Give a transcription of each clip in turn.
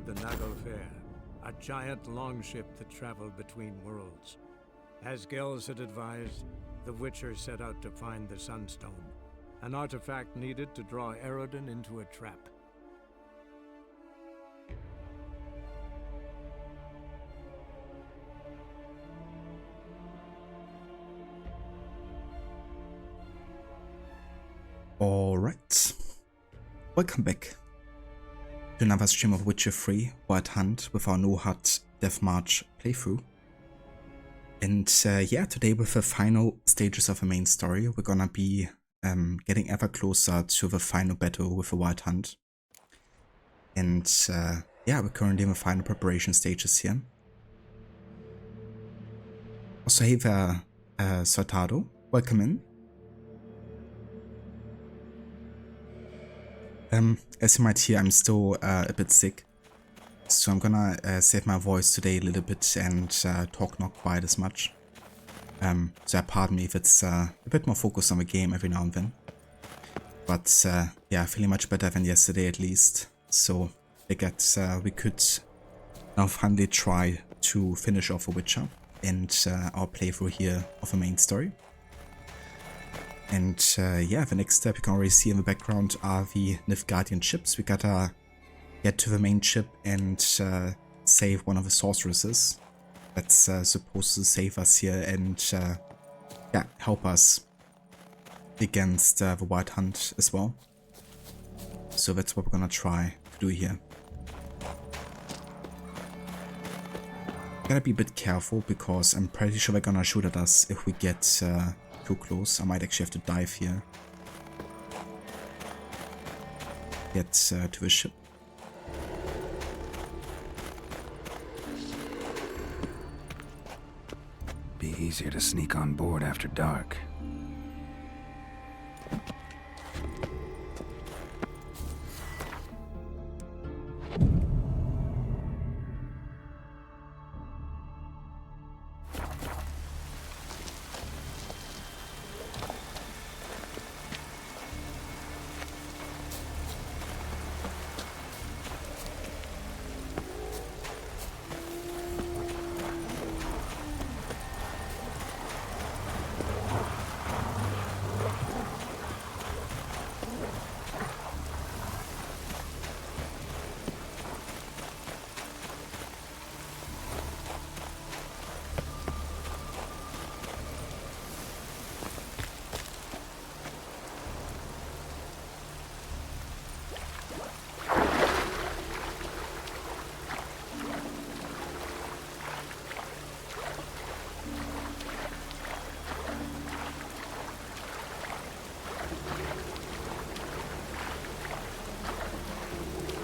the Naglfar, a giant longship that traveled between worlds. As Gels had advised, the Witcher set out to find the Sunstone, an artifact needed to draw Eredin into a trap. Alright, welcome back to another stream of Witcher 3 Wild Hunt with our no HUD DEATHMARCH playthrough. And yeah, today with the final stages of the main story, we're gonna be getting ever closer to the final battle with the Wild Hunt. And yeah, we're currently in the final preparation stages here. Also, hey there, Sortado, welcome in. As you might hear, I'm still a bit sick, so I'm gonna save my voice today a little bit and talk not quite as much. So pardon me if it's a bit more focused on the game every now and then. But yeah, feeling much better than yesterday at least, so I guess we could now finally try to finish off The Witcher and our playthrough here of the main story. And yeah, the next step you can already see in the background are the Nilfgaardian ships. We gotta get to the main ship and save one of the sorceresses that's supposed to save us here and yeah, help us against the Wild Hunt as well. So that's what we're gonna try to do here. Gotta be a bit careful because I'm pretty sure they're gonna shoot at us if we get too close. I might actually have to dive here. Get to the ship. Be easier to sneak on board after dark.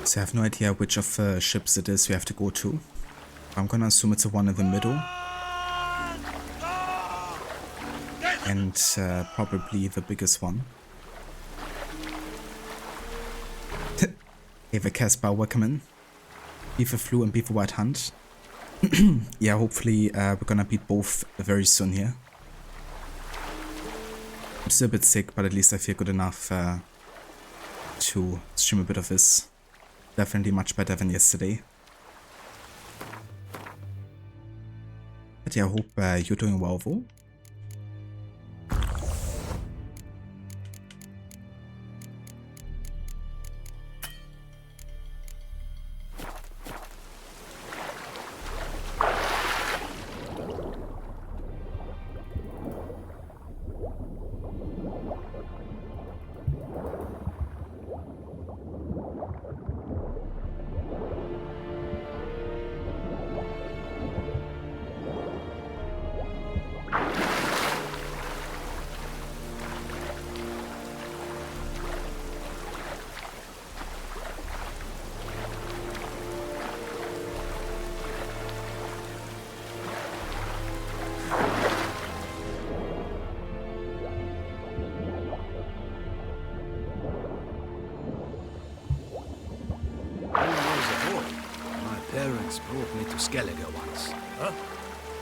So I have no idea which of the ships it is we have to go to. I'm gonna assume it's the one in the middle. And probably the biggest one. Hey, the Caspar, welcome in. Be the Flu and be the Wild Hunt. Yeah, hopefully we're gonna beat both very soon here. I'm still a bit sick, but at least I feel good enough to stream a bit of this. Definitely much better than yesterday. But yeah, I hope you're doing well though. Parents brought me to Skellige once. Huh?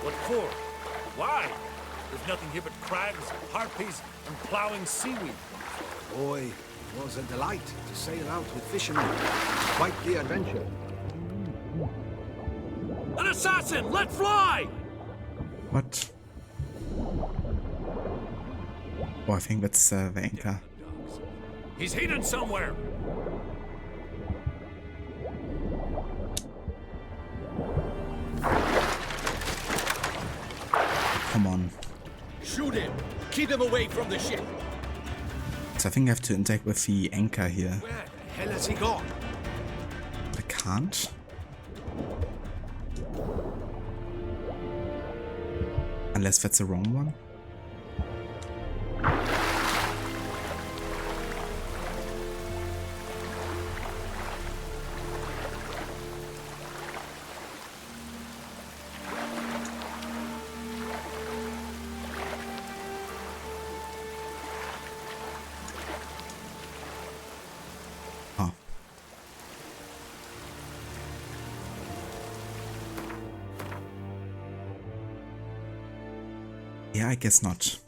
What for? Why? There's nothing here but crags, harpies, and plowing seaweed. Boy, it was a delight to sail out with fishermen. Quite the adventure. assassin! Let fly! What? Oh, I think that's the anchor. He's hidden somewhere. Come on. Shoot him! Keep him away from the ship! So I think I have to interact with the anchor here. Where the hell has he gone? But I can't. Unless that's the wrong one. Oh. Yeah, I guess not.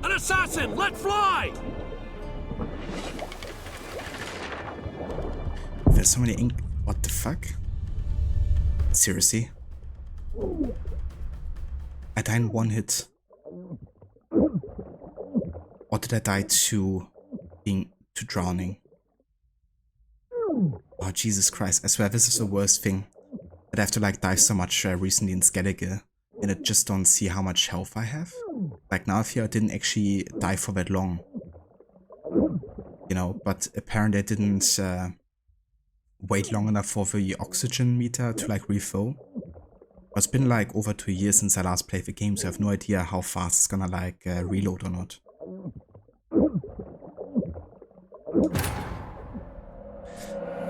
An assassin! Let fly! There's so many ink. What the fuck? Seriously? I died in one hit. Or did I die to drowning? Oh, Jesus Christ. I swear this is the worst thing. That I have to like dive so much recently in Skellige. And I just don't see how much health I have. Like now here I didn't actually die for that long. You know, but apparently I didn't wait long enough for the oxygen meter to like refill. It's been like over 2 years since I last played the game, so I have no idea how fast it's gonna like reload or not.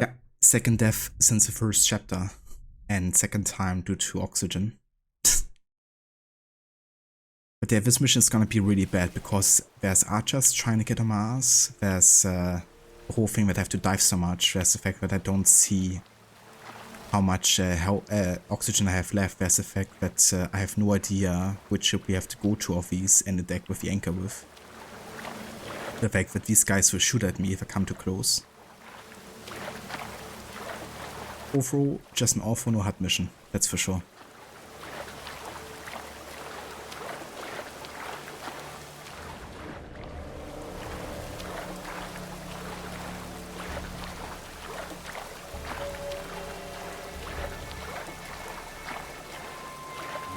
Yeah, second death since the first chapter, and second time due to oxygen. But yeah, this mission is gonna be really bad because there's archers trying to get on my ass. There's the whole thing that I have to dive so much. There's the fact that I don't see how much oxygen I have left. There's the fact that I have no idea which ship we have to go to of these and attack with the anchor with. The fact that these guys will shoot at me if I come too close. Overall, just an awful no HUD mission, that's for sure.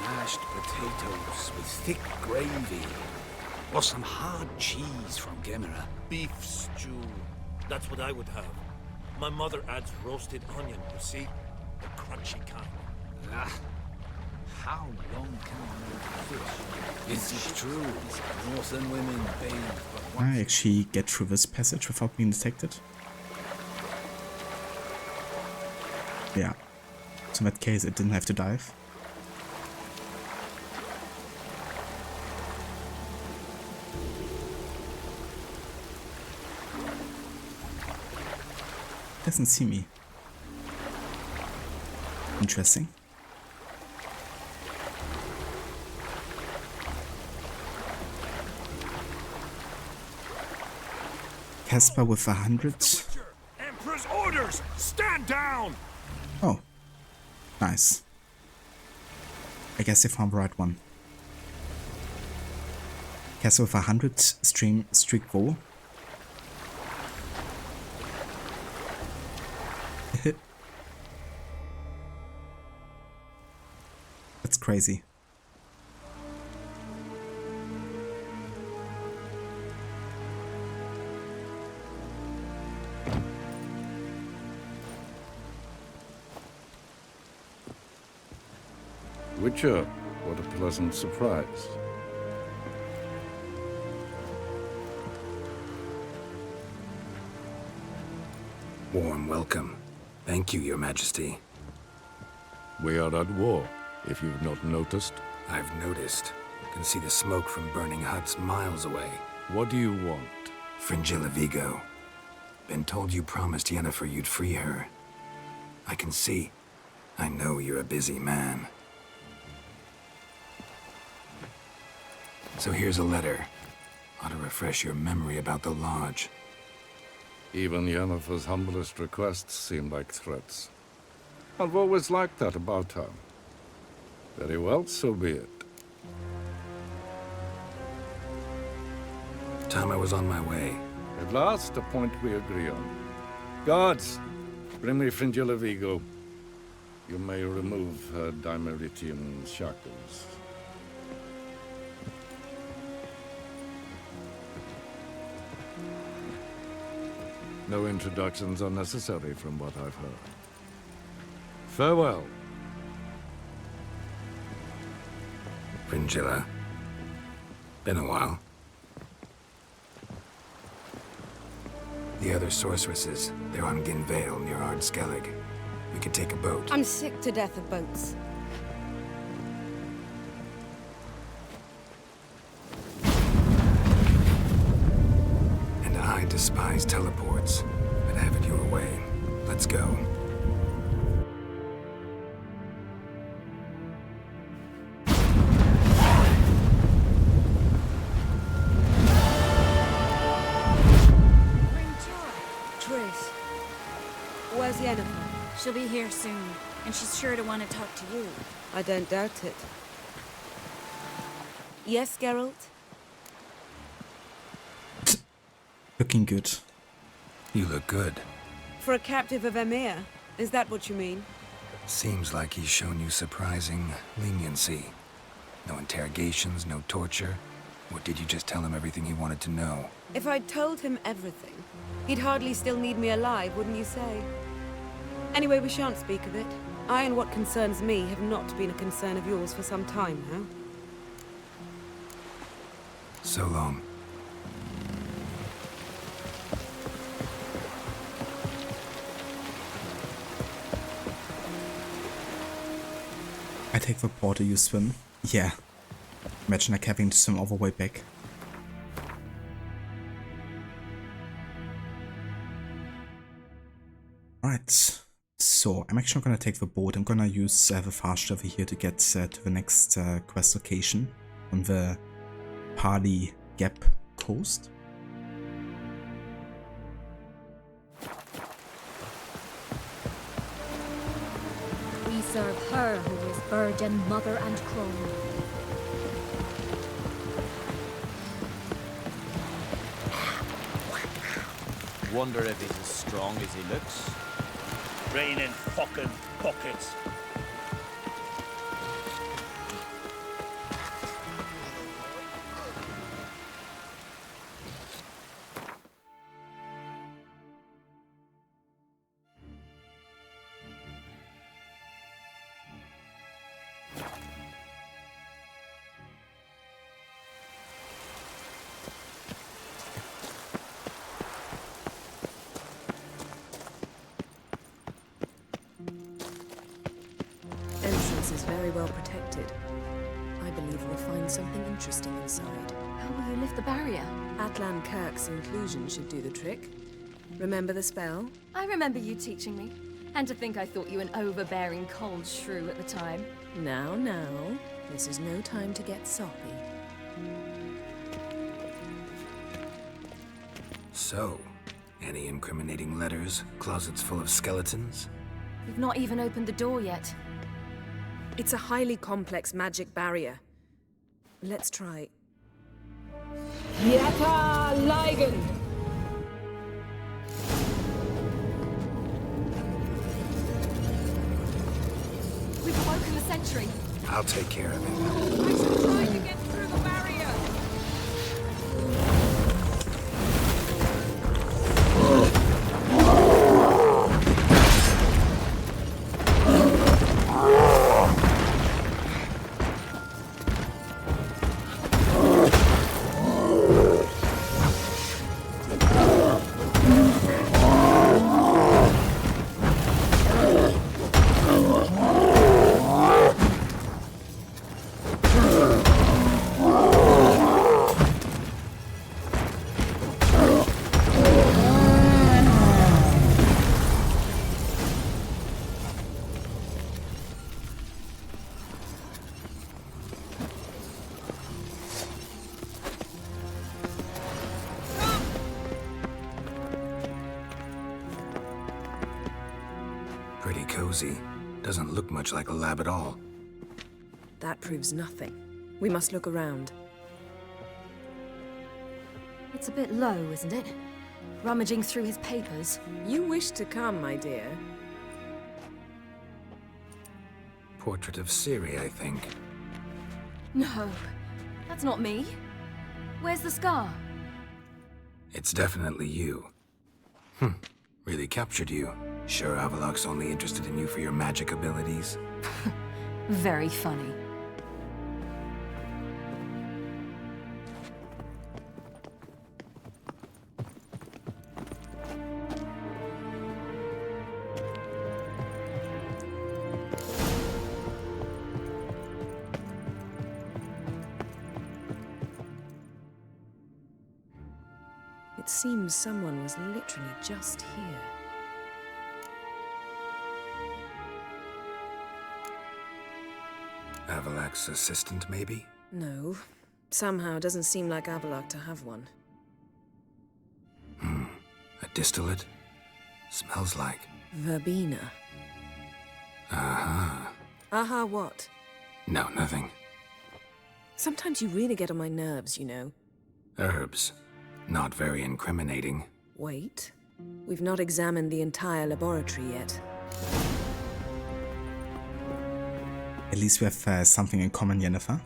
Mashed potatoes with thick gravy. Or some hard cheese from Gemera. Beef stew. That's what I would have. My mother adds roasted onion, you see? The crunchy kind. Ah, how long can one eat fish? It's true. Northern women bathe but Can I actually get through this passage without being detected? Yeah. So in that case, I didn't have to dive. Doesn't see me. Interesting. Casper with 100. Emperor's orders! Stand down! Oh, nice. I guess I found the right one. Casper with 100 streak roll. That's crazy. Witcher, what a pleasant surprise. Warm welcome. Thank you, Your Majesty. We are at war, if you've not noticed. I've noticed. Can see the smoke from burning huts miles away. What do you want? Fringilla VIGO. Been told you promised Yennefer you'd free her. I can see. I know you're a busy man. So here's a letter. Ought to refresh your memory about the Lodge. Even Yennefer's humblest requests seem like threats. I've always liked that about her. Very well, so be it. Time I was on my way. At last, a point we agree on. Guards, bring me Fringilla VIGO. You may remove her Dimeritium shackles. No introductions are necessary from what I've heard. Farewell. Fringilla. Been a while. The other sorceresses, they're on Ginvale near Ardskellig. We could take a boat. I'm sick to death of boats. And I despise teleports, but have it your way. Let's go. Triss, where's Yennefer? She'll be here soon, and she's sure to want to talk to you. I don't doubt it. Yes, Geralt? Looking good. You look good. For a captive of Emir, is that what you mean? Seems like he's shown you surprising leniency. No interrogations, no torture. Or did you just tell him everything he wanted to know? If I'd told him everything, he'd hardly still need me alive, wouldn't you say? Anyway, we shan't speak of it. I and what concerns me have not been a concern of yours for some time now. So long. I take the water, you swim. Yeah. Imagine like having to swim all the way back. Right. So, I'm actually not gonna take the boat. I'm gonna use the fast travel here to get to the next quest location on the Pali Gap coast. We serve her who is virgin, mother, and crone. Wonder if he's as strong as he looks. Raining fucking buckets. Entrance is very well protected. I believe we'll find something interesting inside. How will you lift the barrier? Atlan Kirk's inclusion should do the trick. Remember the spell? I remember you teaching me. And to think I thought you an overbearing cold shrew at the time. Now, this is no time to get soppy. So, any incriminating letters? Closets full of skeletons? We've not even opened the door yet. It's a highly complex magic barrier. Let's try. Yata Ligen! We've awoken the sentry. I'll take care of it. I should try to get through the barrier! cozy. Doesn't look much like a lab at all. That proves nothing. We must look around. It's a bit low, isn't it? Rummaging through his papers. You wish to come, my dear. Portrait of Ciri, I think. No, that's not me. Where's the scar? It's definitely you. Really captured you. Sure Avallac'h's only interested in you for your magic abilities? Very funny. It seems someone was literally just here. Avallac'h's assistant, maybe? No. Somehow doesn't seem like Avallac'h to have one. A distillate? Smells like... Verbena. Aha. Aha what? No, nothing. Sometimes you really get on my nerves, you know. Herbs. Not very incriminating. Wait. We've not examined the entire laboratory yet. At least we have something in common, Yennefer.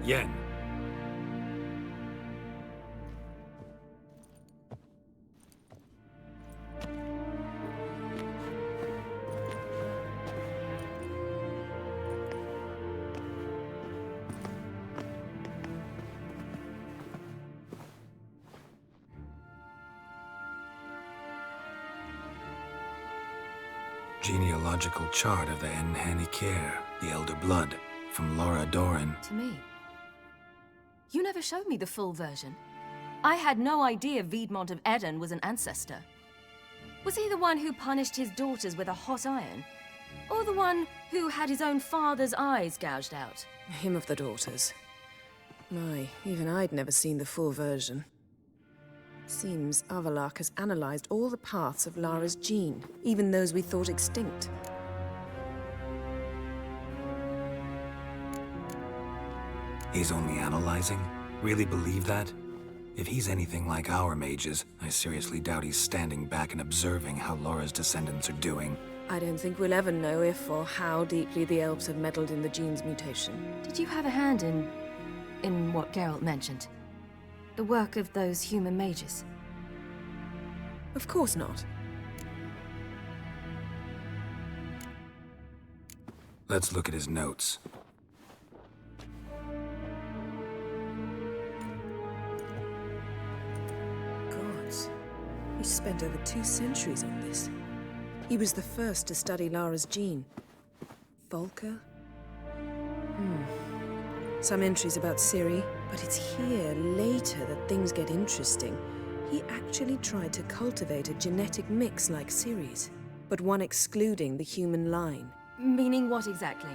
Yen. Genealogical chart of the Enhanikir, the Elder Blood, from Laura Doran. To me. You never showed me the full version. I had no idea Viedmont of Eden was an ancestor. Was he the one who punished his daughters with a hot iron? Or the one who had his own father's eyes gouged out? Him of the daughters. My, even I'd never seen the full version. Seems Avallac'h has analyzed all the paths of Lara's gene, even those we thought extinct. He's only analyzing? Really believe that? If he's anything like our mages, I seriously doubt he's standing back and observing how Laura's descendants are doing. I don't think we'll ever know if or how deeply the elves have meddled in the gene's mutation. Did you have a hand in what Geralt mentioned? The work of those human mages? Of course not. Let's look at his notes. Gods. He spent over 2 centuries on this. He was the first to study Lara's gene. Volker? Some entries about Ciri, but it's here, later, that things get interesting. He actually tried to cultivate a genetic mix like Ciri's, but one excluding the human line. Meaning what exactly?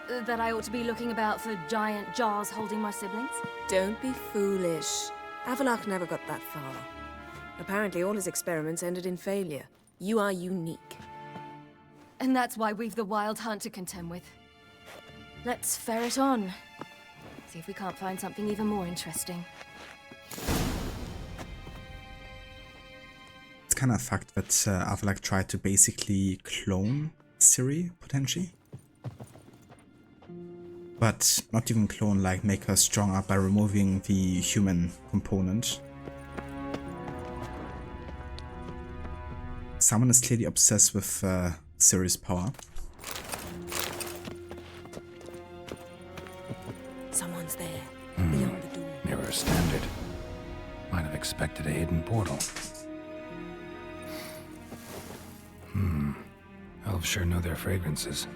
That I ought to be looking about for giant jars holding my siblings? Don't be foolish. Avallac'h never got that far. Apparently all his experiments ended in failure. You are unique. And that's why we've the Wild Hunt to contend with. Let's ferret on. See if we can't find something even more interesting. It's kind of fucked that Avallac'h tried to basically clone Ciri, potentially. But not even clone, like make her stronger by removing the human component. Someone is clearly obsessed with Ciri's power. Someone's there, beyond the door. Mirror standard. Might have expected a hidden portal. Elves sure know their fragrances.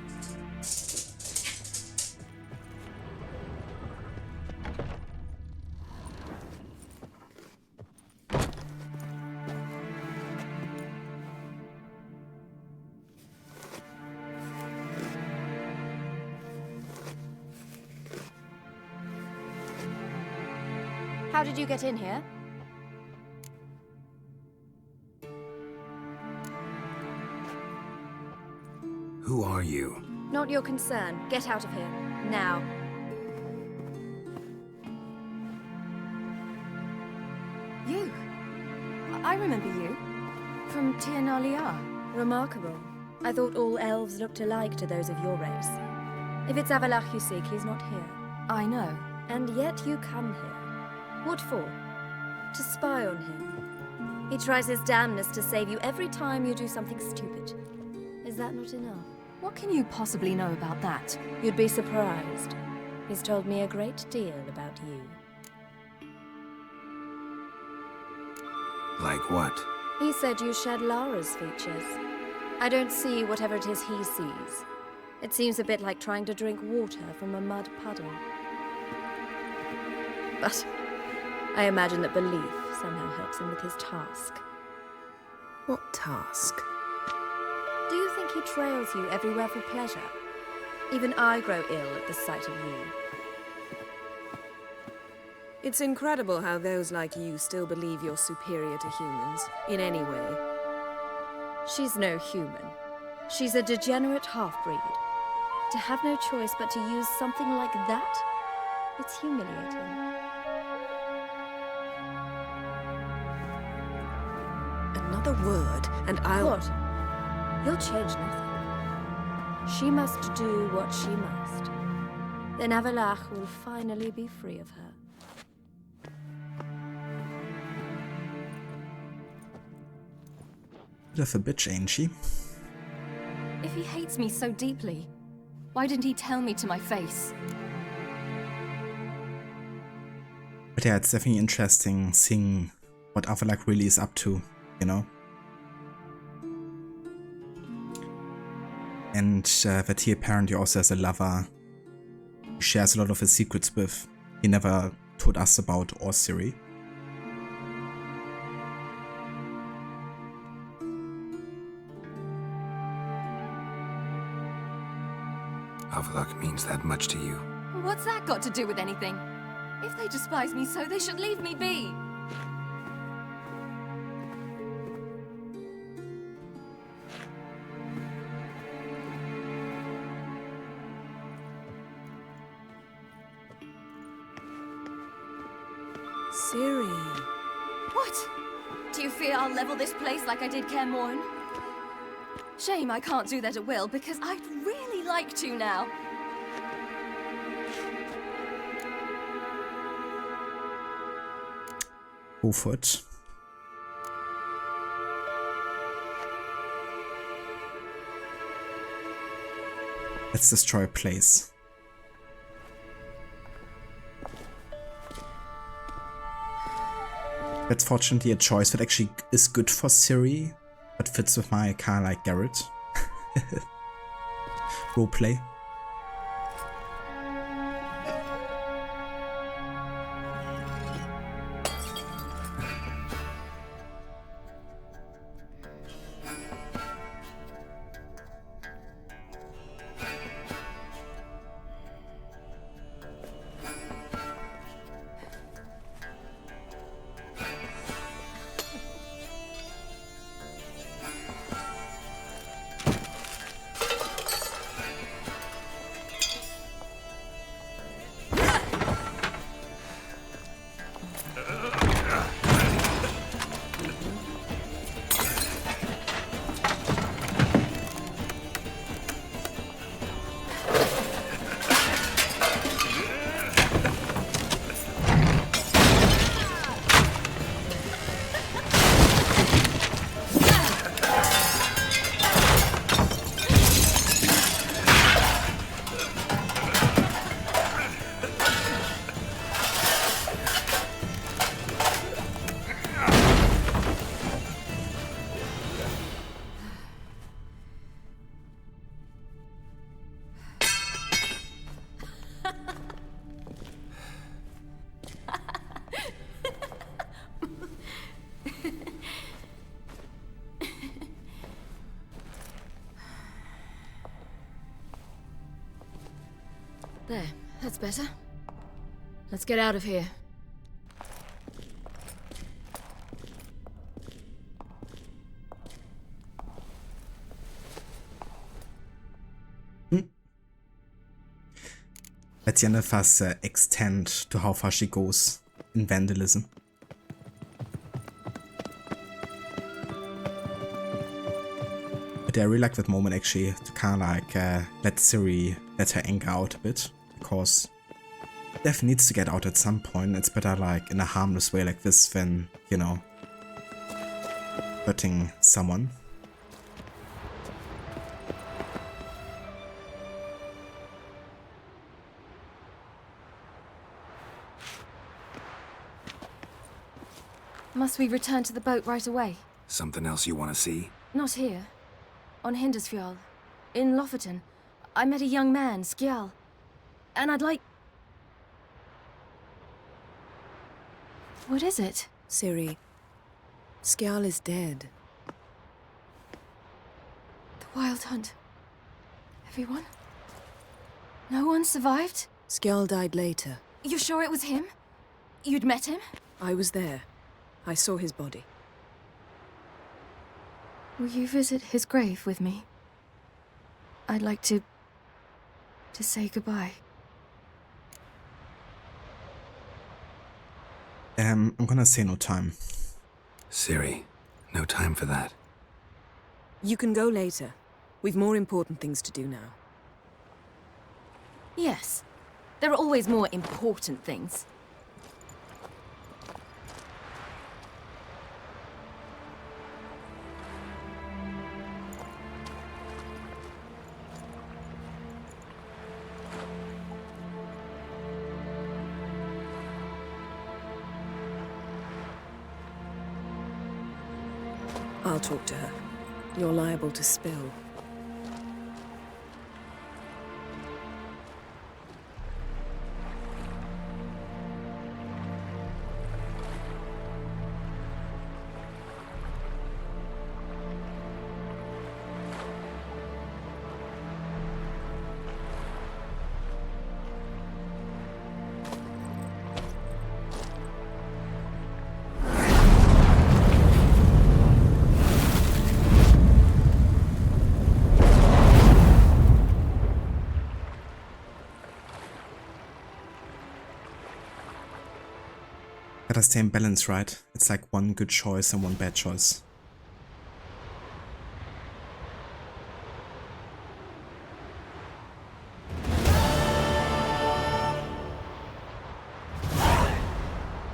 How did you get in here? Who are you? Not your concern. Get out of here. Now. You? I remember you. From Tir Nalia. Remarkable. I thought all elves looked alike to those of your race. If it's Avalach you seek, he's not here. I know. And yet you come here. What for? To spy on him. He tries his damnedest to save you every time you do something stupid. Is that not enough? What can you possibly know about that? You'd be surprised. He's told me a great deal about you. Like what? He said you shared Lara's features. I don't see whatever it is he sees. It seems a bit like trying to drink water from a mud puddle. But I imagine that belief somehow helps him with his task. What task? Do you think he trails you everywhere for pleasure? Even I grow ill at the sight of you. It's incredible how those like you still believe you're superior to humans, in any way. She's no human. She's a degenerate half-breed. To have no choice but to use something like that, it's humiliating. Another word, and I'll... What? You'll change nothing. She must do what she must. Then Avalach will finally be free of her. Bit of a bitch, ain't she? If he hates me so deeply, why didn't he tell me to my face? But yeah, it's definitely interesting seeing what Avalach really is up to, you know? And that he apparently also has a lover he shares a lot of his secrets with. He never told us about or Ciri. Avalach means that much to you? What's that got to do with anything? If they despise me so, they should leave me be. Ciri. What? Do you fear I'll level this place like I did Kaer Morhen? Shame I can't do that at will, because I'd really like to now. Go for it. Let's destroy a place. That's fortunately a choice that actually is good for Ciri, but fits with my car like Garrett. Roleplay. That's better. Let's get out of here. Let's the end of us extend to how far she goes in vandalism. But I really like that moment actually to kind of like let Ciri let her anger out a bit, because Death needs to get out at some point. It's better like in a harmless way like this than, you know, hurting someone. Must we return to the boat right away? Something else you want to see? Not here. On Hindisfjall. In Lofoten. I met a young man, Skjal. And I'd like... What is it? Ciri, Skjal is dead. The Wild Hunt. Everyone? No one survived? Skjal died later. You're sure it was him? You'd met him? I was there. I saw his body. Will you visit his grave with me? I'd like to say goodbye. I'm gonna say no time. Ciri, no time for that. You can go later. We've more important things to do now. Yes. There are always more important things. I'll talk to her. You're liable to spill. Gotta stay in balance, right? It's like one good choice and one bad choice.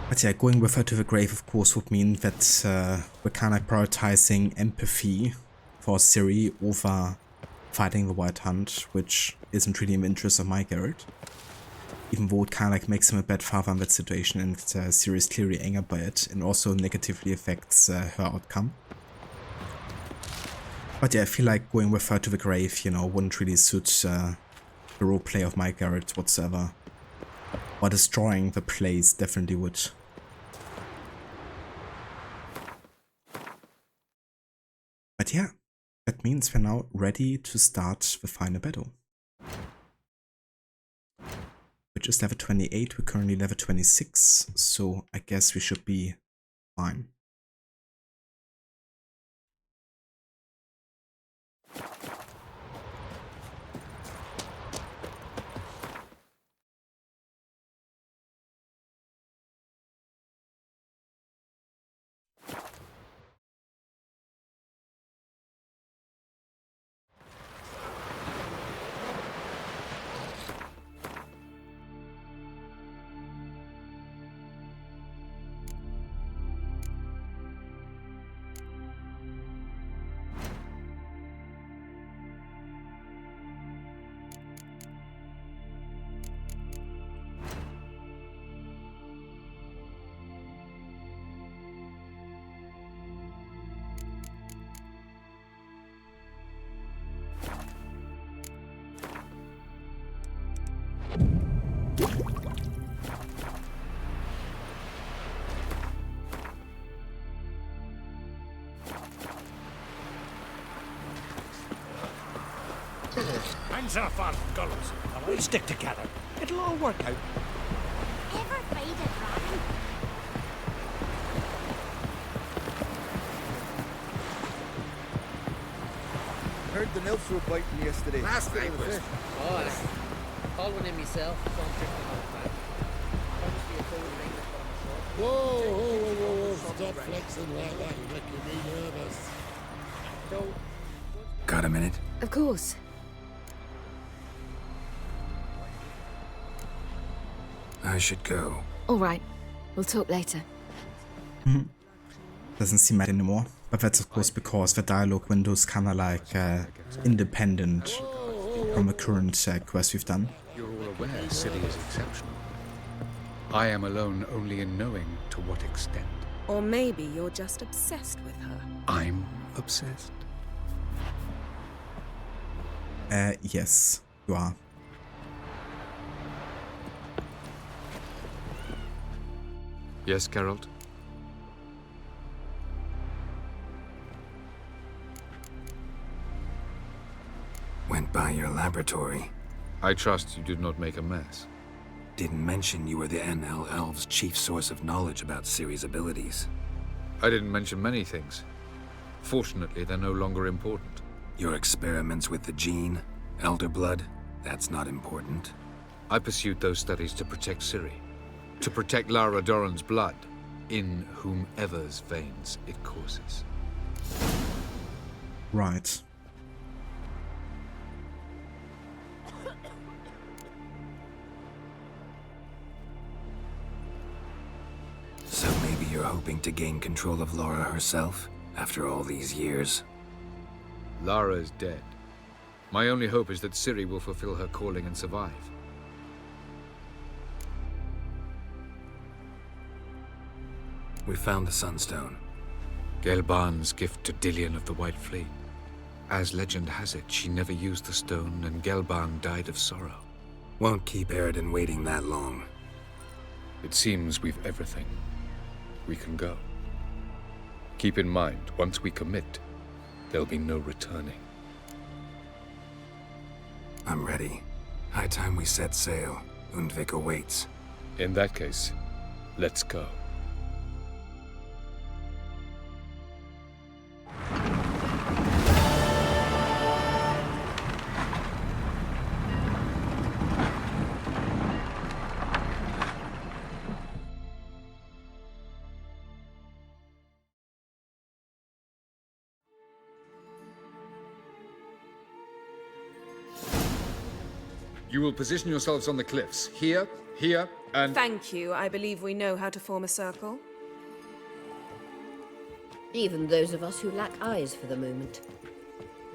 But yeah, going with her to the grave of course would mean that we're kind of prioritizing empathy for Ciri over fighting the White Hunt, which isn't really in the interest of my Garrett. Even though it kind of like makes him a bad father in that situation, and Ciri is clearly angered by it and also negatively affects her outcome. But yeah, I feel like going with her to the grave, you know, wouldn't really suit the roleplay of my Garrett whatsoever. But destroying the place definitely would. But yeah, that means we're now ready to start the final battle. Which is level 28, we're currently level 26, so I guess we should be fine. Hands off our gullets, and we stick together. It'll all work out. Ever fight a dragon? Heard the nymphs were biting yesterday. Last night was... Oh, I called one in myself, so I'm drinking all the time. Obviously a cold ring that's got on my short. Whoa. Stop flexing like that. You're making me nervous. So, Got a minute? Of course. I should go. All right. We'll talk later. Doesn't seem right anymore. But that's of course because the dialogue window is kind of like independent from the current quest we've done. You're all aware Ciri is exceptional. I am alone only in knowing to what extent. Or maybe you're just obsessed with her. I'm obsessed. Yes, you are. Yes, Geralt? Went by your laboratory. I trust you did not make a mess. Didn't mention you were the NL Elves' chief source of knowledge about Ciri's abilities. I didn't mention many things. Fortunately, they're no longer important. Your experiments with the gene, Elder Blood, that's not important. I pursued those studies to protect Ciri. To protect Lara Doran's blood, in whomever's veins it courses. Right. So maybe you're hoping to gain control of Lara herself, after all these years? Lara is dead. My only hope is that Ciri will fulfill her calling and survive. We found the Sunstone. Gelban's gift to Dillion of the White Fleet. As legend has it, she never used the stone, and Gelban died of sorrow. Won't keep Eridan waiting that long. It seems we've everything. We can go. Keep in mind, once we commit, there'll be no returning. I'm ready. High time we set sail. Undvik awaits. In that case, let's go. You will position yourselves on the cliffs. Here, and... Thank you. I believe we know how to form a circle. Even those of us who lack eyes for the moment.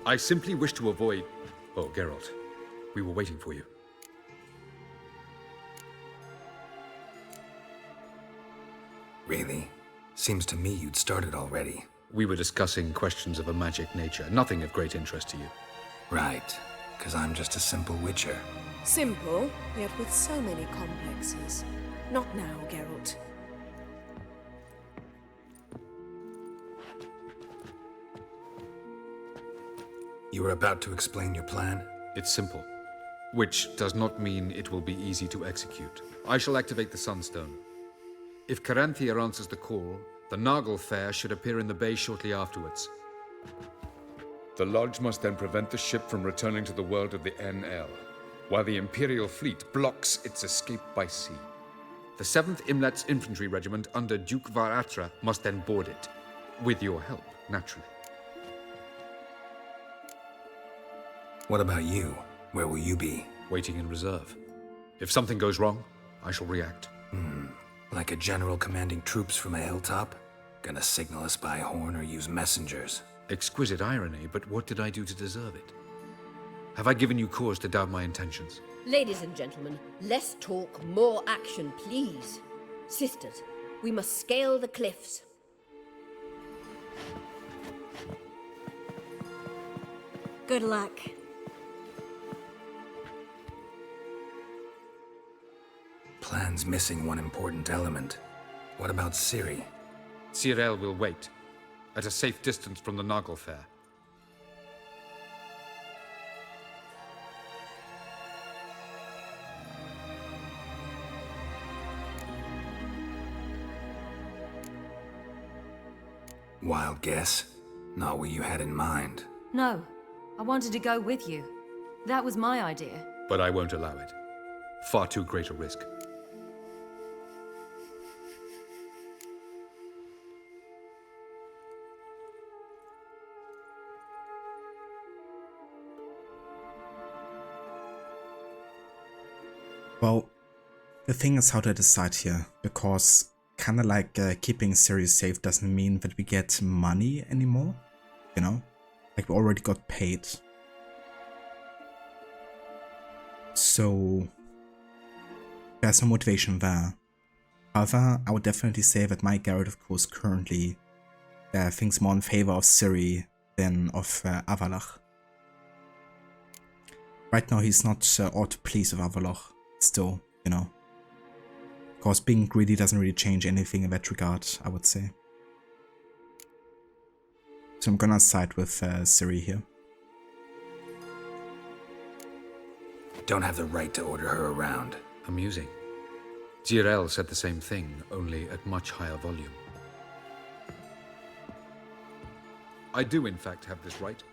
I simply wish to avoid... Oh, Geralt. We were waiting for you. Really? Seems to me you'd started already. We were discussing questions of a magic nature. Nothing of great interest to you. Right. Because I'm just a simple witcher. Simple, yet with so many complexes. Not now, Geralt. You were about to explain your plan? It's simple. Which does not mean it will be easy to execute. I shall activate the Sunstone. If Caranthea answers the call, the Nagel Fair should appear in the bay shortly afterwards. The Lodge must then prevent the ship from returning to the world of the NL, while the Imperial fleet blocks its escape by sea. The 7th Imlet's Infantry Regiment under Duke Varatra must then board it. With your help, naturally. What about you? Where will you be? Waiting in reserve. If something goes wrong, I shall react. Like a general commanding troops from a hilltop? Gonna signal us by horn or use messengers? Exquisite irony, but what did I do to deserve it? Have I given you cause to doubt my intentions? Ladies and gentlemen, less talk, more action, please. Sisters, we must scale the cliffs. Good luck. Plan's missing one important element. What about Ciri? Cyril will wait, at a safe distance from the Nagel Fair. Wild guess? Not what you had in mind. No, I wanted to go with you. That was my idea. But I won't allow it. Far too great a risk. Well, the thing is how to decide here, because kind of like keeping Ciri safe doesn't mean that we get money anymore, you know? Like we already got paid. So there's no motivation there. However, I would definitely say that my Garrett, of course, currently thinks more in favor of Ciri than of Avallac'h. Right now he's not all to please with Avallac'h. Still, you know. Of course, being greedy doesn't really change anything in that regard, I would say. So I'm gonna side with Ciri here. Don't have the right to order her around. Amusing. DEIREADH said the same thing, only at much higher volume. I do, in fact, have this right.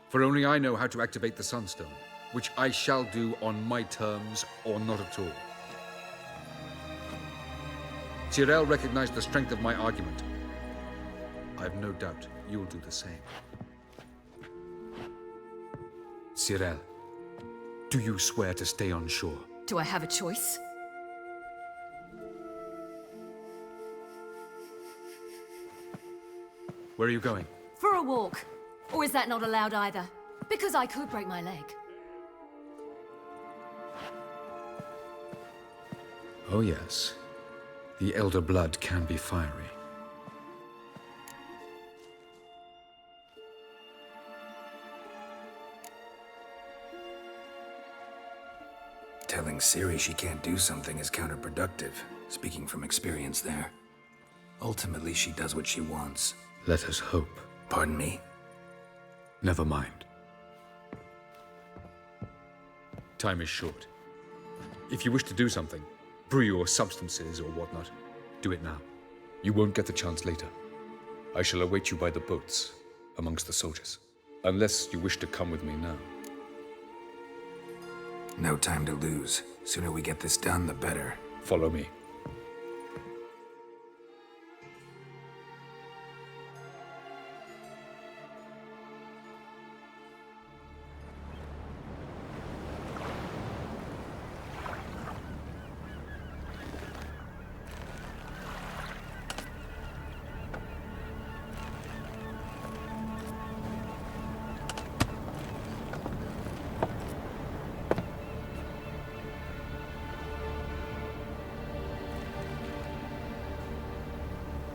For only I know how to activate the Sunstone, which I shall do on my terms or not at all. DEIREADH recognized the strength of my argument. I have no doubt you'll do the same. DEIREADH, do you swear to stay on shore? Do I have a choice? Where are you going? For a walk. Or is that not allowed either? Because I could break my leg. Oh yes. The elder blood can be fiery. Telling Ciri she can't do something is counterproductive, speaking from experience there. Ultimately, she does what she wants. Let us hope. Pardon me? Never mind. Time is short. If you wish to do something, brew your substances or whatnot, do it now. You won't get the chance later. I shall await you by the boats, amongst the soldiers. Unless you wish to come with me now. No time to lose. Sooner we get this done, the better. Follow me.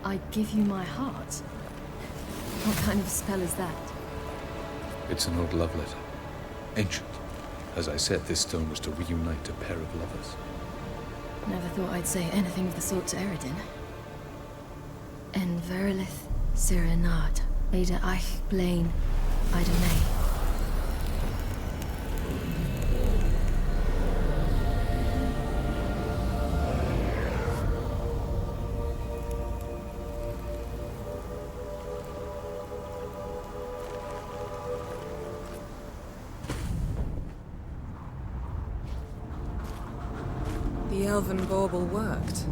I give you my heart? What kind of spell is that? It's an old love letter. Ancient. As I said, this stone was to reunite a pair of lovers. Never thought I'd say anything of the sort to Eredin. En verilith, Serenad, Ada Eich Blaine, Ida May. The elven bauble worked.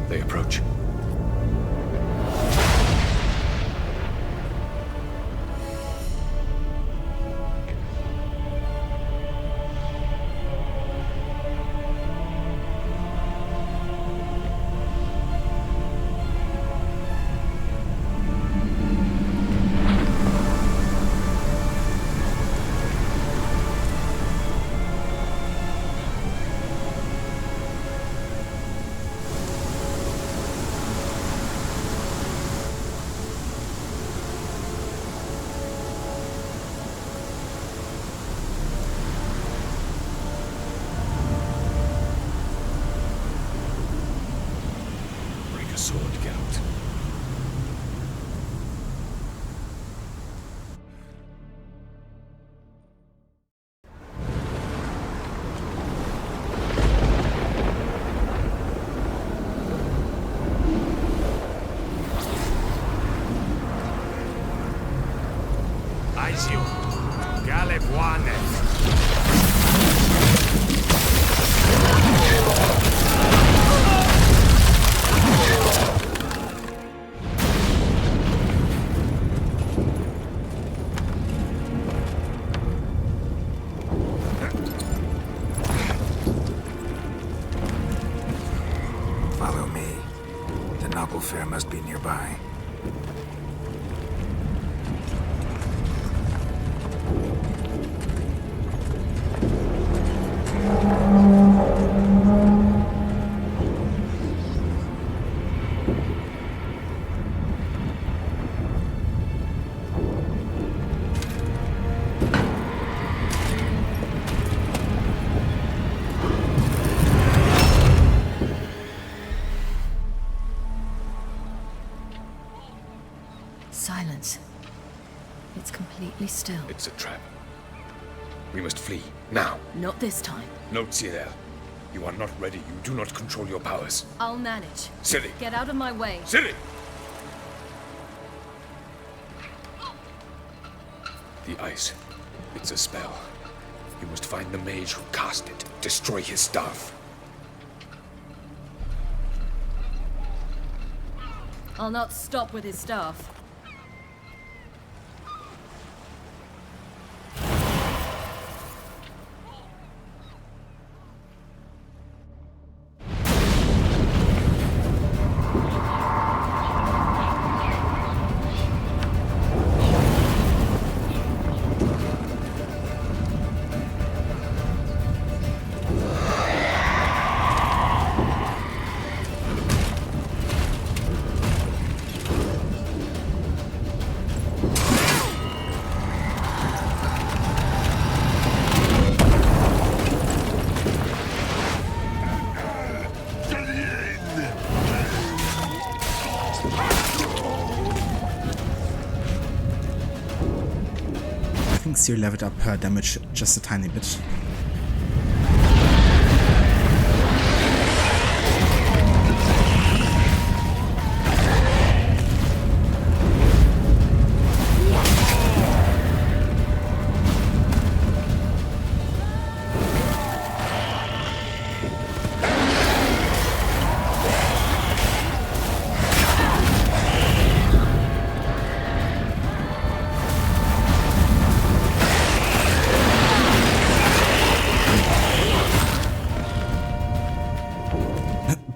They approach. Aizio. Galebuane. Follow me. The Noggle Fair must be nearby. Silence. It's completely still. It's a trap. We must flee, now. Not this time. No, Cyril. You are not ready. You do not control your powers. I'll manage. Ciri! Get out of my way. Ciri! The ice. It's a spell. You must find the mage who cast it. Destroy his staff. I'll not stop with his staff. I think Ciri leveled up her damage just a tiny bit.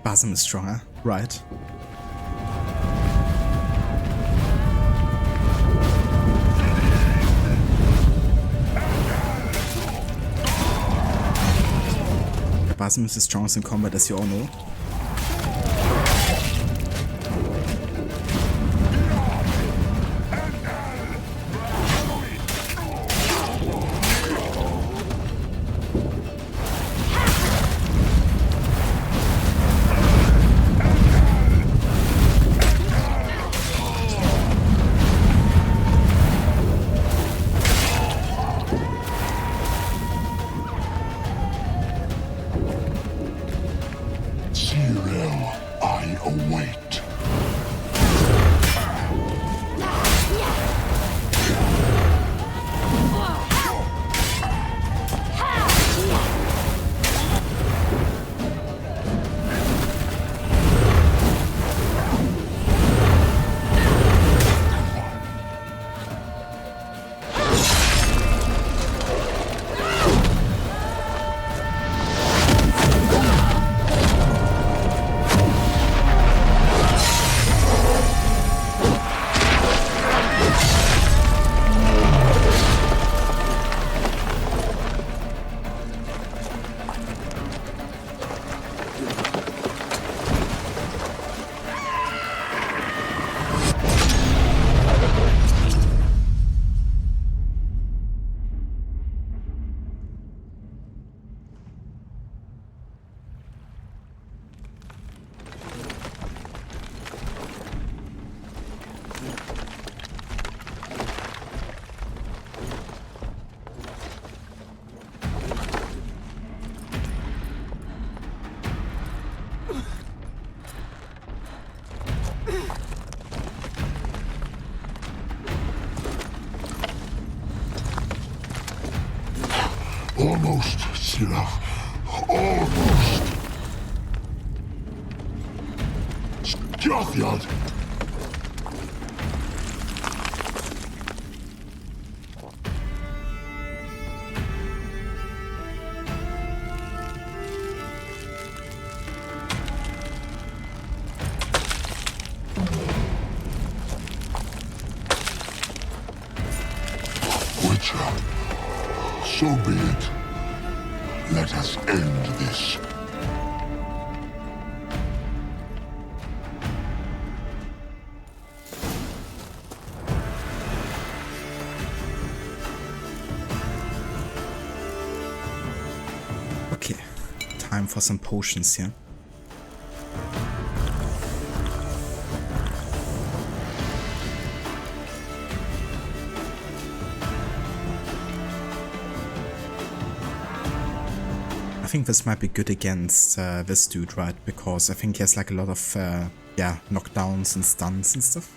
Basim is stronger, right? Basim is the strongest in combat, as you all know. Almost, Scylla. Almost. Scythiad! So be it. Let us end this. Okay, time for some potions here. I think this might be good against this dude, right? Because I think he has like a lot of, yeah, knockdowns and stuns and stuff.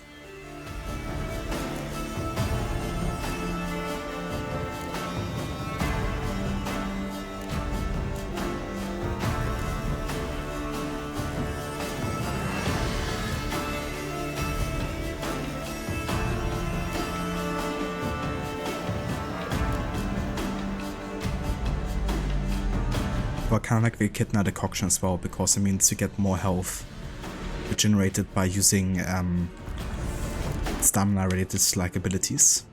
But kind of like the Echidna decoction as well, because it means you get more health generated by using stamina related like abilities.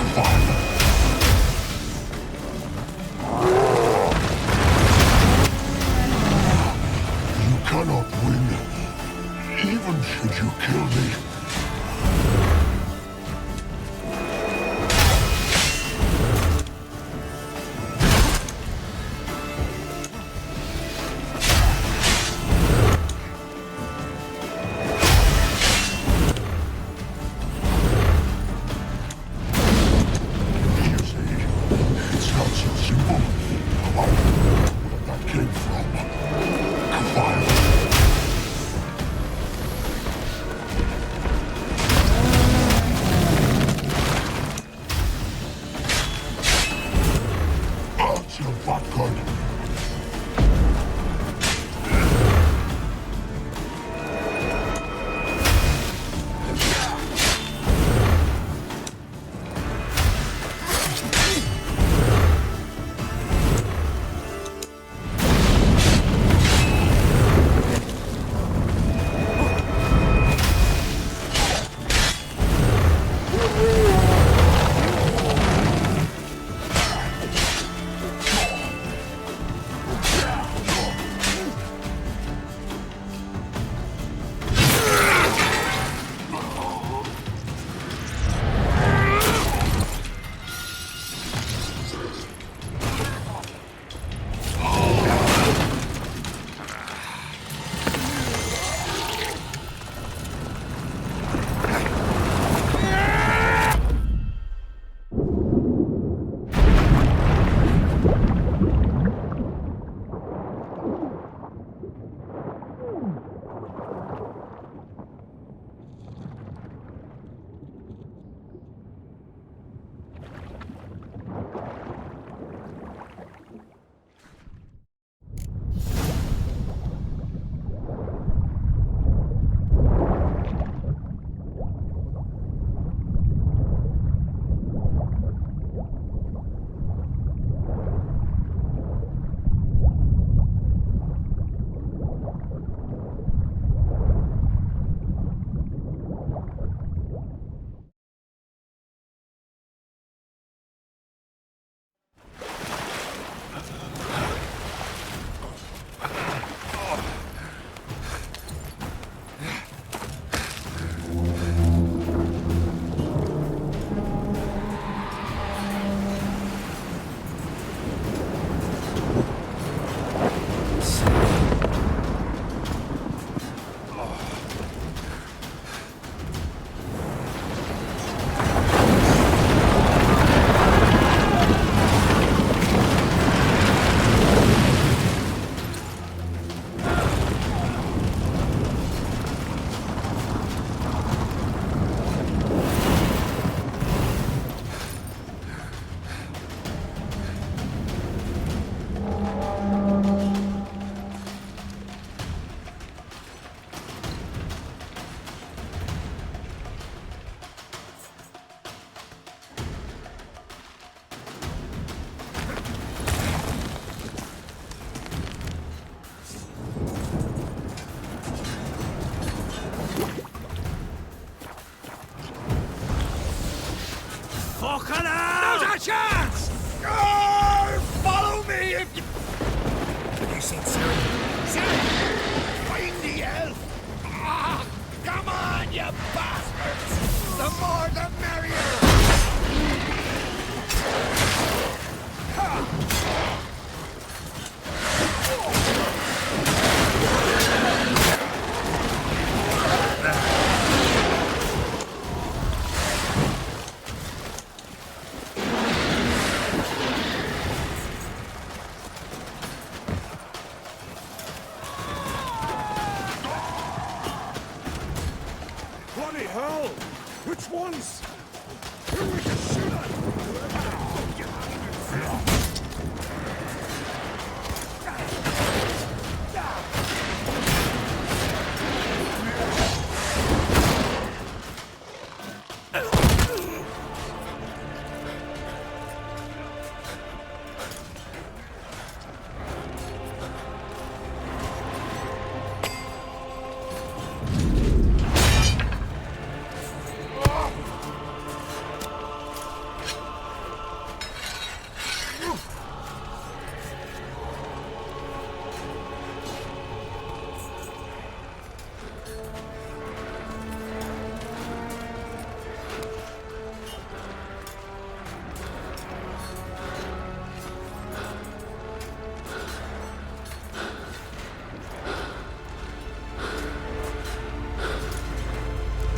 You cannot win, even should you kill me. It's not so simple. Where that came from. Fire. Out your vodka. Fucking hell! Now's our chance! Oh, follow me if you... Have you seen Siri? Siri! Find the elf! Ah, come on, you bastards! The more the merrier! Ha! Bloody hell! Which ones?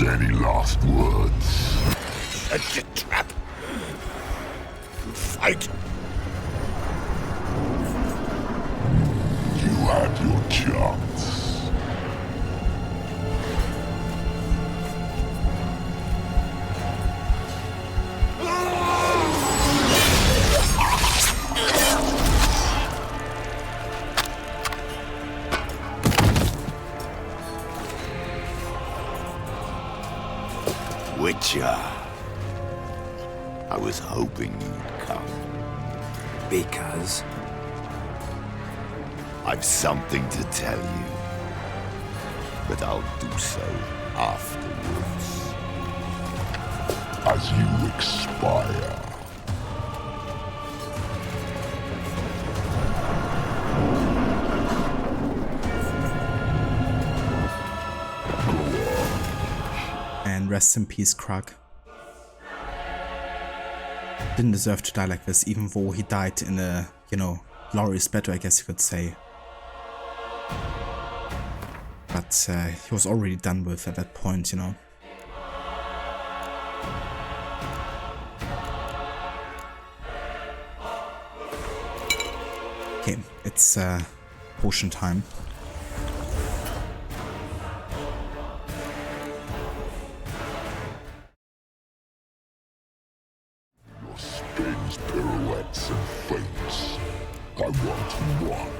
Any last words? Set your trap. Fight. You had your chance. Witcher. I was hoping you'd come. Because? I've something to tell you. But I'll do so afterwards. As you expire. And rest in peace, Krug. Didn't deserve to die like this, even though he died in a, you know, glorious battle, I guess you could say. But he was already done with at that point, you know. Okay, it's potion time. Spins, pirouettes, and feints. I want to watch.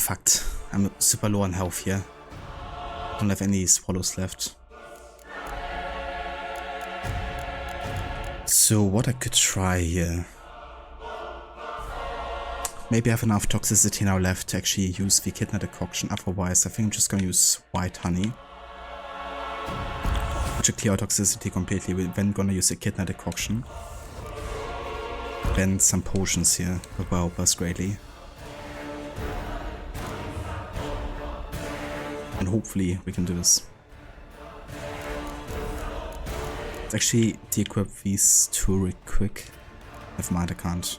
fucked. I'm super low on health here. Don't have any swallows left. So what I could try here... Maybe I have enough toxicity now left to actually use the Echidna decoction. Otherwise, I think I'm just gonna use white honey. Which will clear out toxicity completely. We're then gonna use Echidna decoction. Then some potions here will help us greatly. And hopefully we can do this. Let's actually de-equip these two real quick. Never mind, I can't.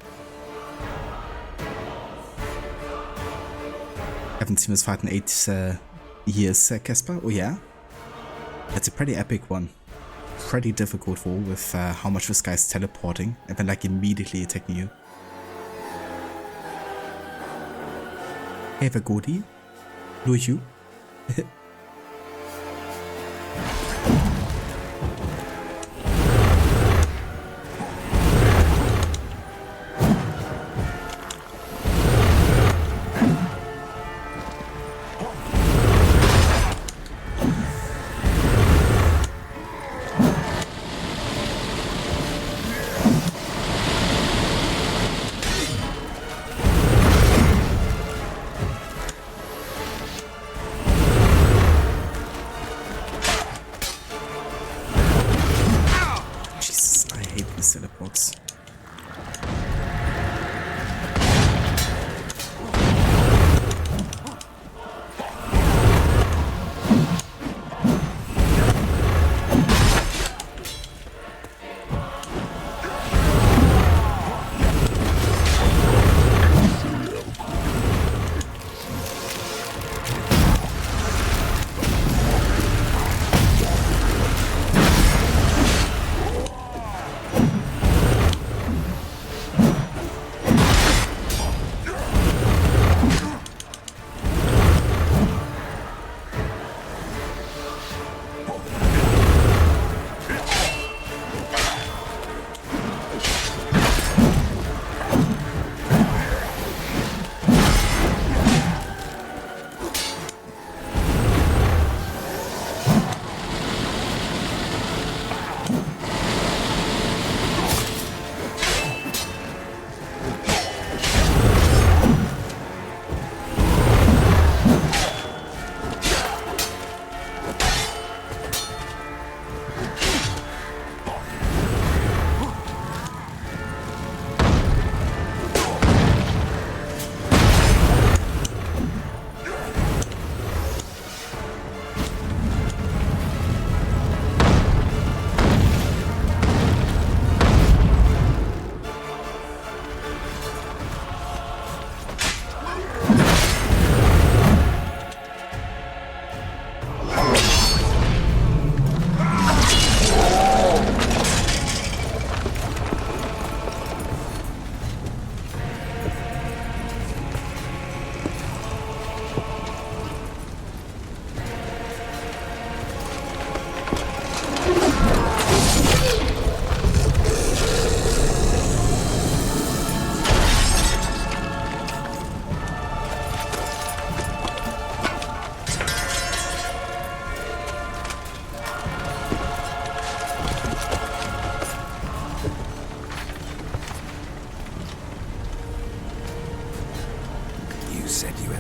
Haven't seen this fight in 8 years, Casper. Oh yeah? That's a pretty epic one. Pretty difficult war with how much this guy's teleporting and then like immediately attacking you. Hey Vagodi. Who are you?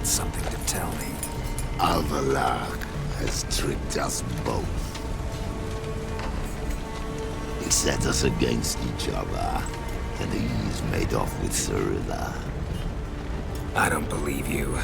Something to tell me. Alvalar has tricked us both. He set us against each other, and he's made off with Cyrilla. I don't believe you.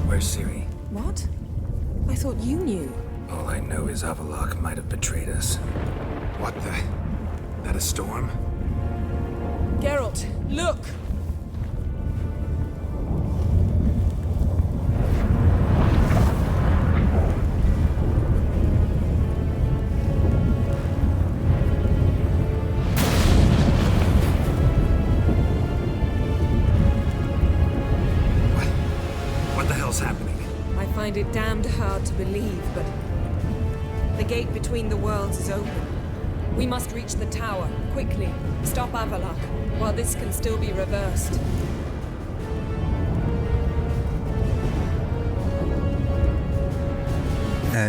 Where's Ciri? What? I thought you knew. All I know is Avallac'h might have betrayed us. What the? That a storm? Geralt, look! What the hell's happening? I find it damned hard to believe, but the gate between the worlds is open. We must reach the tower, quickly. Stop Avallac'h, while this can still be reversed.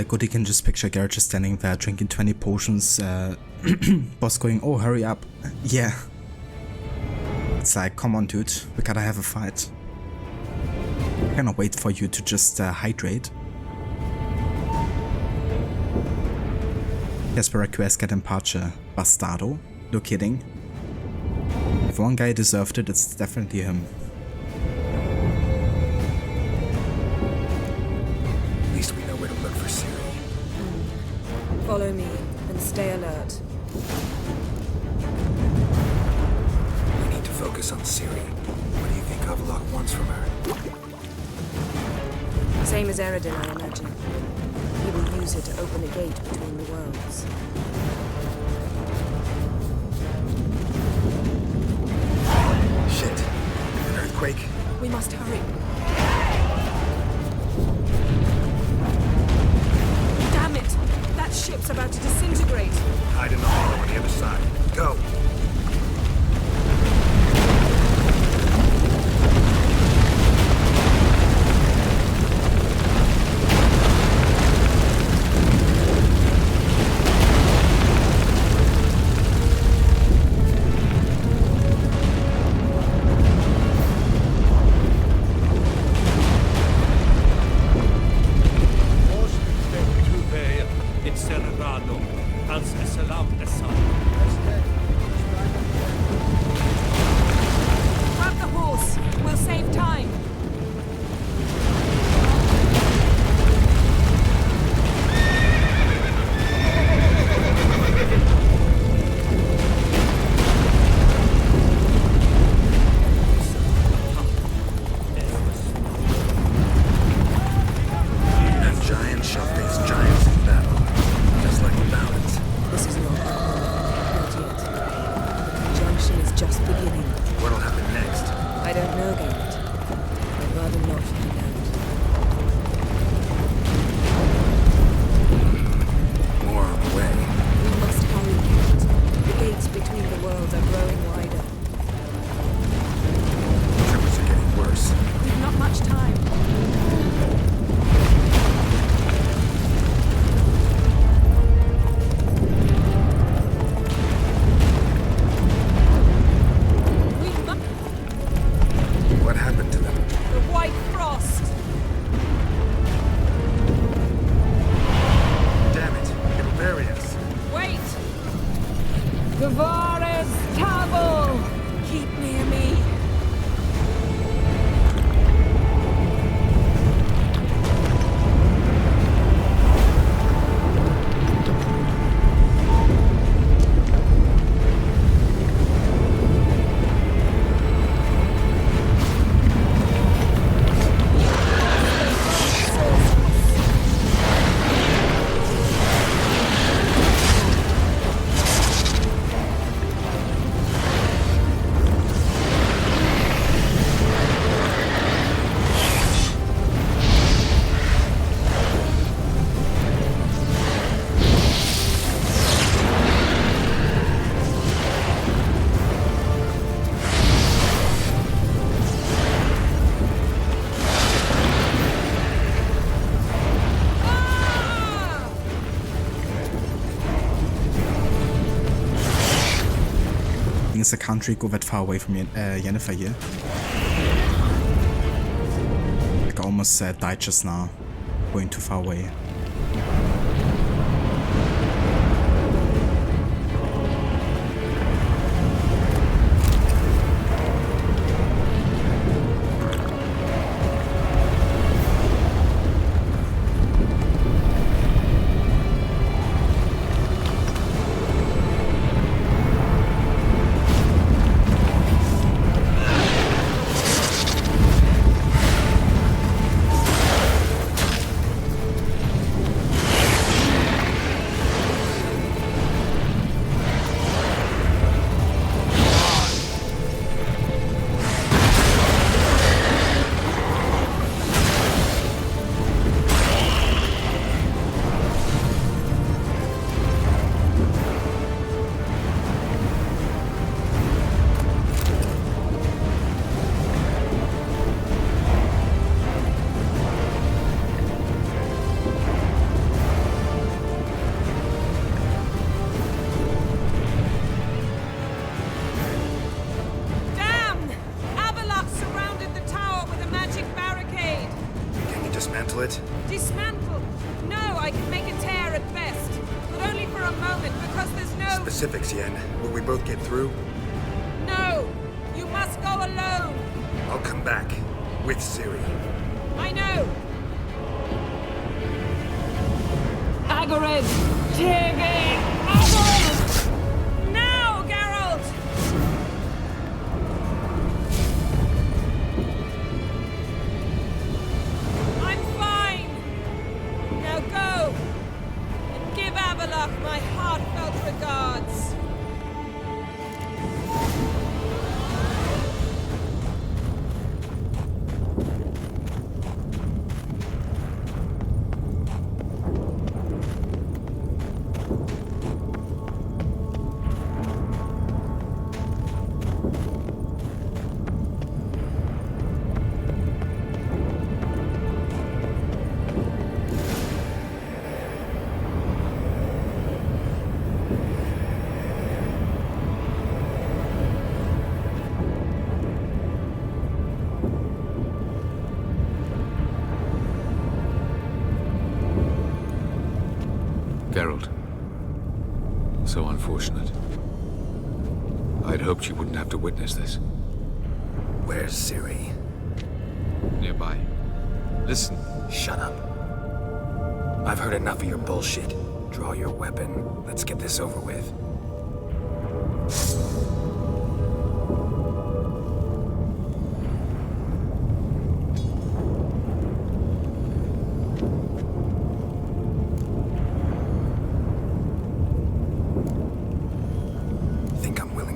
Goody can just picture Garrett just standing there drinking 20 potions, boss going, oh, hurry up. Yeah. It's like, come on, dude, we gotta have a fight. I cannot wait for you to just hydrate. Jasper request get departure. Bastardo? No kidding. If one guy deserved it, it's definitely him. At least we know where to look for Ciri. Follow me, and stay alert. We need to focus on Ciri. What do you think Avallac'h wants from her? Same as Eredin, I imagine. He will use it to open a gate between the worlds. Shit. An earthquake? We must hurry. Damn it! That ship's about to disintegrate. Hide in the hollow on the other side. Go! Grab the horse. We'll save time. And giants shall face giants in battle, just like the balance. This is not yet. The conjunction is just beginning. What'll happen next? I don't know, Geralt. I'd rather not find out. More on the way. We must hurry, Geralt. The gates between the worlds are growing wider. Tremors are getting worse. We've not much time. What happened to them? The White Frost! Damn it! It'll bury us. Wait! Gavares Tavel! Keep near me. I can't really go that far away from Yennefer here. Like I almost died just now, going too far away. specifics, Yen. Will we both get through? No! You must go alone! I'll come back. With Ciri. I know! Agarid! Tiggy! Agarid! Now, Geralt! I'm fine! Now go! And give Avallac'h my heartfelt regards! Geralt. So unfortunate. I'd hoped you wouldn't have to witness this. Where's Ciri? Nearby. Listen. Shut up. I've heard enough of your bullshit. Draw your weapon. Let's get this over with.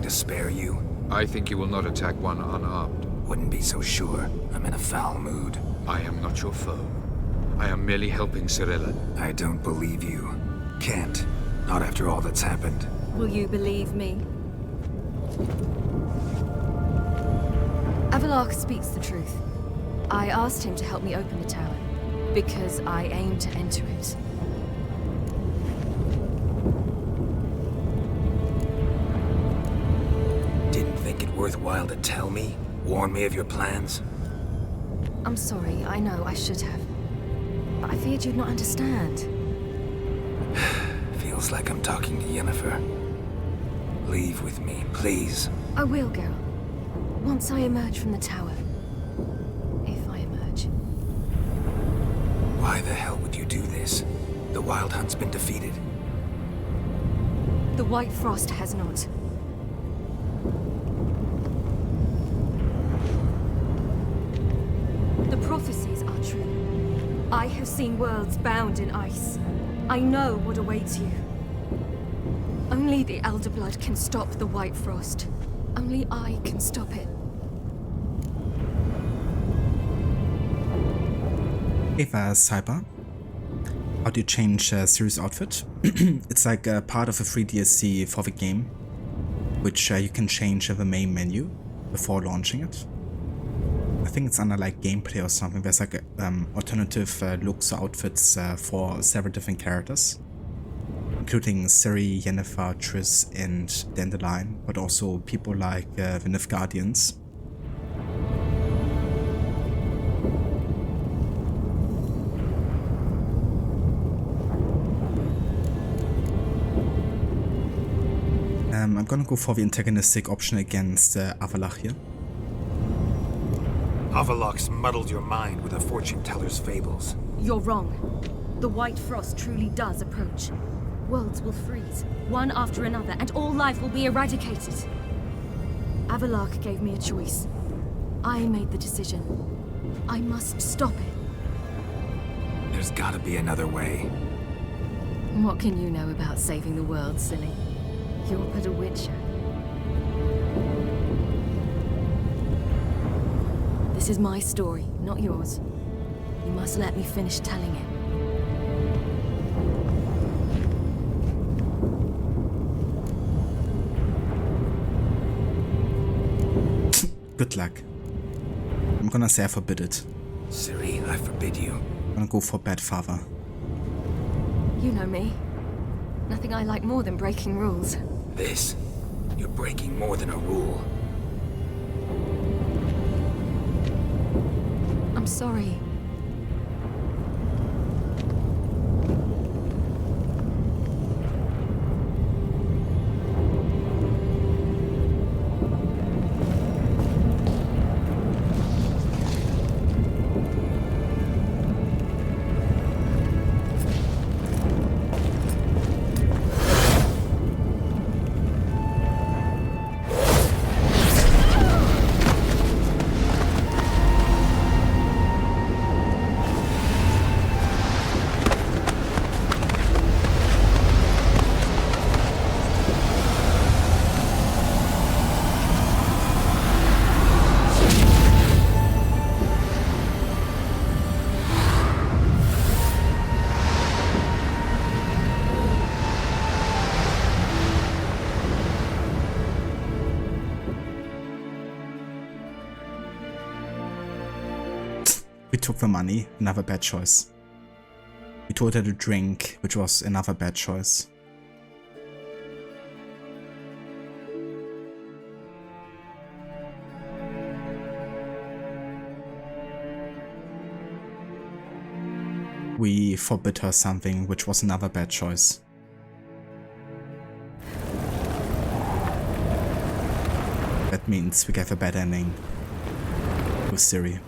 Spare you? I think you will not attack one unarmed. Wouldn't be so sure. I'm in a foul mood. I am not your foe. I am merely helping Cirilla. I don't believe you. Can't. Not after all that's happened. Will you believe me? Avallac'h speaks the truth. I asked him to help me open the tower, because I aim to enter it. Worthwhile to tell me? Warn me of your plans? I'm sorry, I know I should have. But I feared you'd not understand. Feels like I'm talking to Yennefer. Leave with me, please. I will, Geralt. Once I emerge from the tower. If I emerge. Why the hell would you do this? The Wild Hunt's been defeated. The White Frost has not. Prophecies are true. I have seen worlds bound in ice. I know what awaits you. Only the Elder Blood can stop the White Frost. Only I can stop it. Eva Cyber, how do you change Ciri's outfit? It's like a part of a free DLC for the game, which you can change in the main menu before launching it. I think it's under like gameplay or something. There's like alternative looks or outfits for several different characters, including Ciri, Yennefer, Triss, and Dandelion, but also people like the Nilfgaardians. I'm gonna go for the antagonistic option against Avallac'h here. Avallac'h's muddled your mind with a fortune-teller's fables. You're wrong. The White Frost truly does approach. Worlds will freeze, one after another, and all life will be eradicated. Avallac'h gave me a choice. I made the decision. I must stop it. There's gotta be another way. What can you know about saving the world, silly? You're but a witcher. This is my story, not yours. You must let me finish telling it. Good luck. I'm gonna say I forbid it. Ciri, I forbid you. I'm gonna go for Bad Father. You know me. Nothing I like more than breaking rules. This? You're breaking more than a rule. I'm sorry. We took the money, another bad choice. We told her to drink, which was another bad choice. We forbid her something, which was another bad choice. That means we gave a bad ending with Ciri.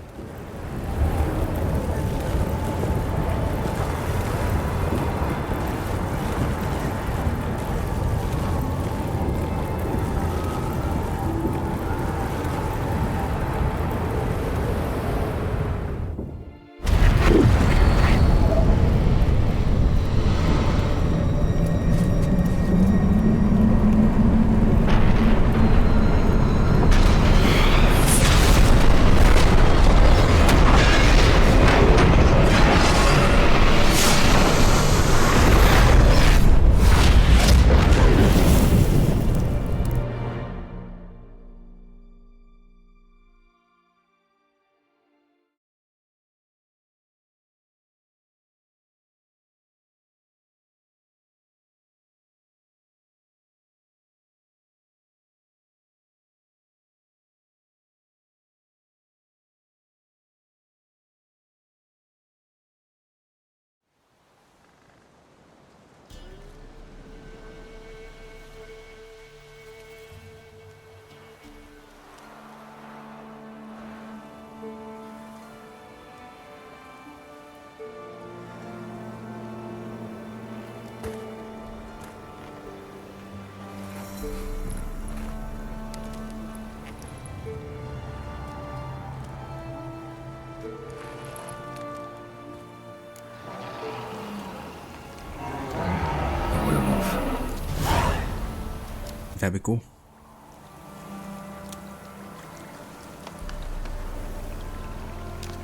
There we go.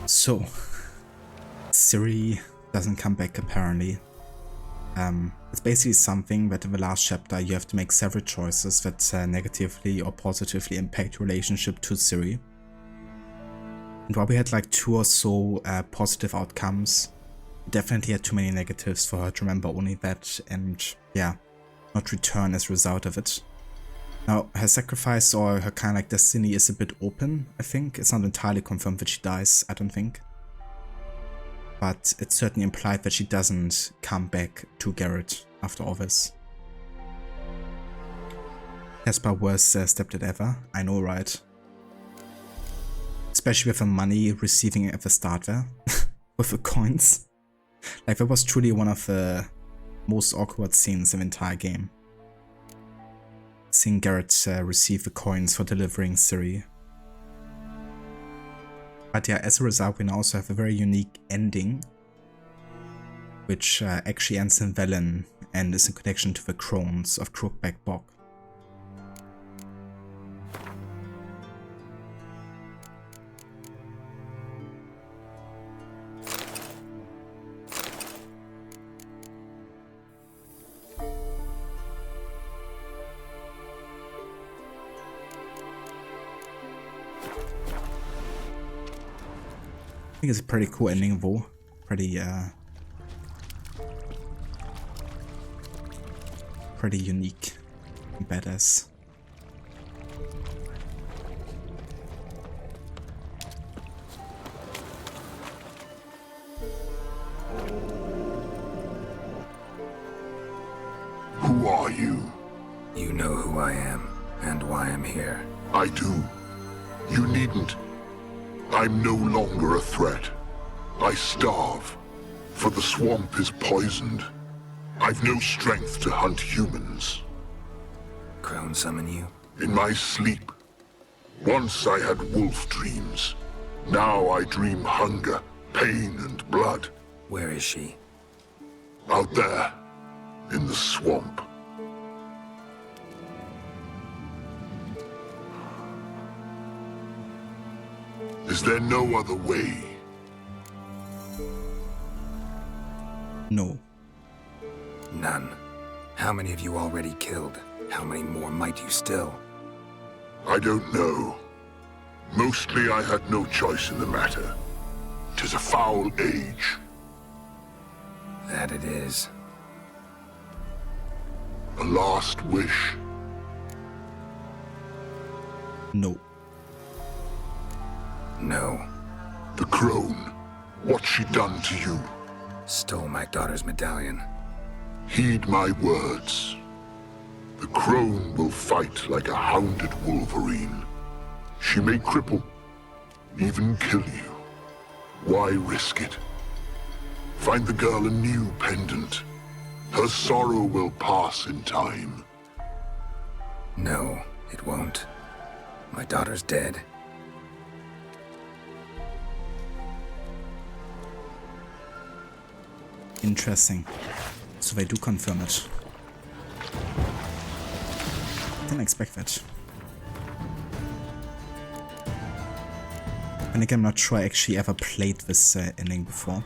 So, Ciri doesn't come back apparently. It's basically something that in the last chapter you have to make several choices that negatively or positively impact your relationship to Ciri. And while we had like 2 or so positive outcomes, we definitely had too many negatives for her to remember only that and yeah, not return as a result of it. Now, her sacrifice or her kind of like destiny is a bit open, I think. It's not entirely confirmed that she dies, I don't think. But it's certainly implied that she doesn't come back to Garrett after all this. Casper worst stepdad ever, I know, right? Especially with the money receiving at the start there, with the coins. Like, that was truly one of the most awkward scenes in the entire game. Seeing Garrett receive the coins for delivering Ciri. But yeah, as a result, we now also have a very unique ending, which actually ends in Velen and is in connection to the crones of Crookback Bog. I think it's a pretty cool ending though. Pretty unique and badass. Who are you? You know who I am and why I'm here. I do. You needn't. I'm no longer a threat. I starve, for the swamp is poisoned. I've no strength to hunt humans. Crone summon you? In my sleep. Once I had wolf dreams. Now I dream hunger, pain, and blood. Where is she? Out there, in the swamp. Is there no other way? No. None. How many have you already killed? How many more might you still? I don't know. Mostly I had no choice in the matter. 'Tis a foul age. That it is. A last wish. No. No. The crone. What's she done to you? Stole my daughter's medallion. Heed my words. The crone will fight like a hounded wolverine. She may cripple, even kill you. Why risk it? Find the girl a new pendant. Her sorrow will pass in time. No, it won't. My daughter's dead. Interesting. So they do confirm it. Didn't expect that. And again, I'm not sure I actually ever played this ending before.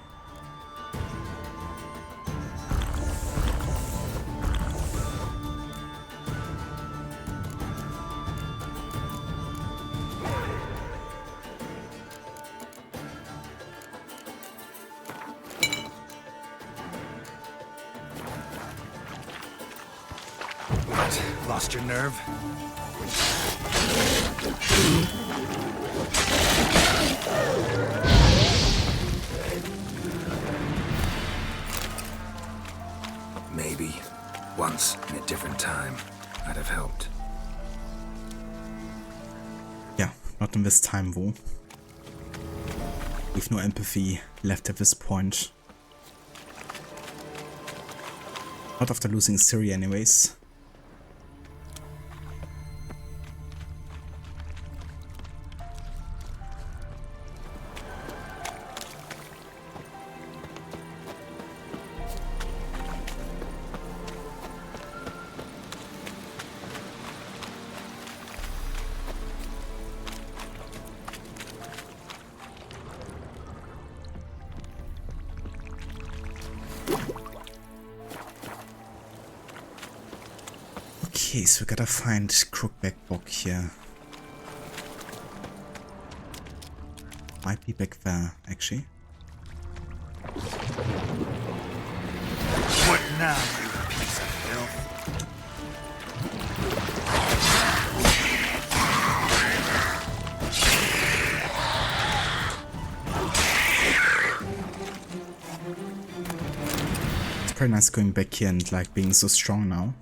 What? Lost your nerve? Maybe. Once, in a different time, I'd have helped. Yeah, not in this time though. With no empathy left at this point. Not after losing Ciri anyways. Okay, so we gotta find Crookback Book here. Might be back there, actually. What now, you piece of filth? It's pretty nice going back here and like being so strong now.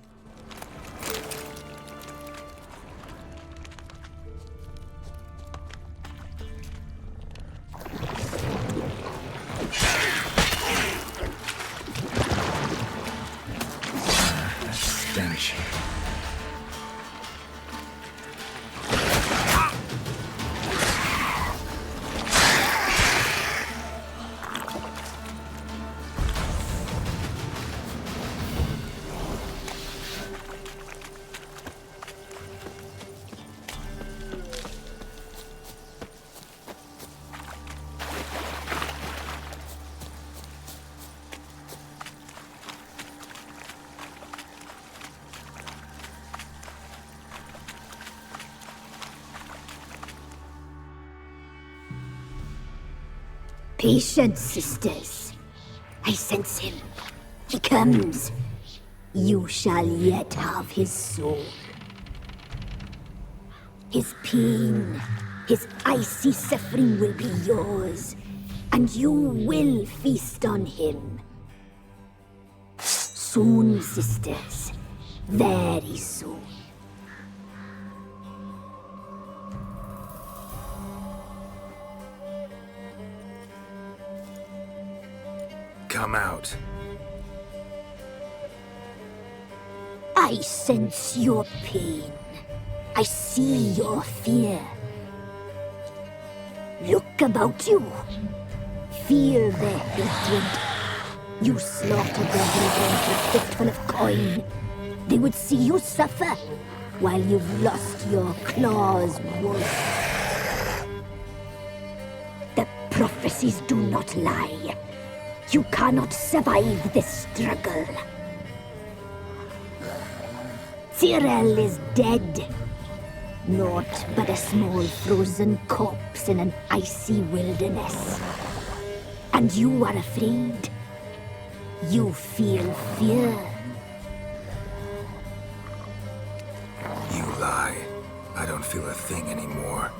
Patience, sisters. I sense him. He comes. You shall yet have his soul. His pain, his icy suffering will be yours, and you will feast on him. Soon, sisters. Very soon. Come out. I sense your pain. I see your fear. Look about you. Feel their hatred. You slaughtered their brethren for a fistful of coin. They would see you suffer while you've lost your claws wool. The prophecies do not lie. You cannot survive this struggle. Tyrell is dead. Naught but a small frozen corpse in an icy wilderness. And you are afraid. You feel fear. You lie. I don't feel a thing anymore.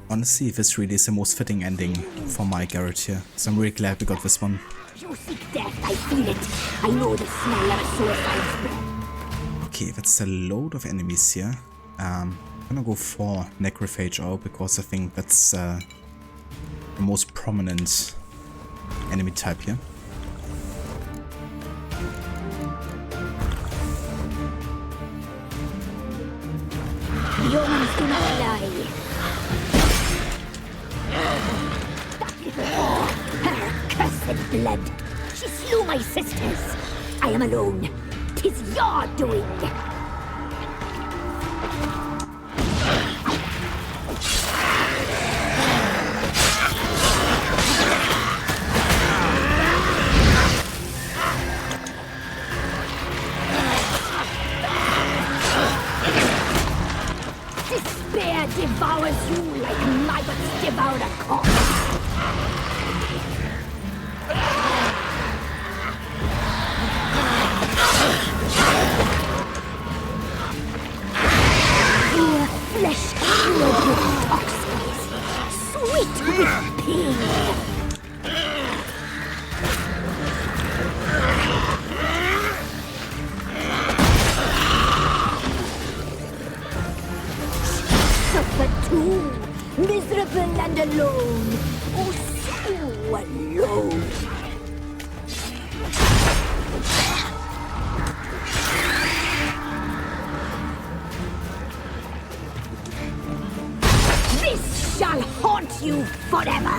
Honestly, this really is the most fitting ending for my Garrett here. So I'm really glad we got this one. You seek death, I feel it. I know the smell of a suicide's breath. Okay, that's a load of enemies here. I'm gonna go for Necrophage because I think that's the most prominent enemy type here. The omens do not lie. That little whore, her cursed blood. She slew my sisters. I am alone. 'Tis your doing. Despair devours you like maggots devour a corpse. Your flesh cured with toxins, sweet with pain. Suffer too, miserable and alone. Oh, so alone. This shall haunt you forever.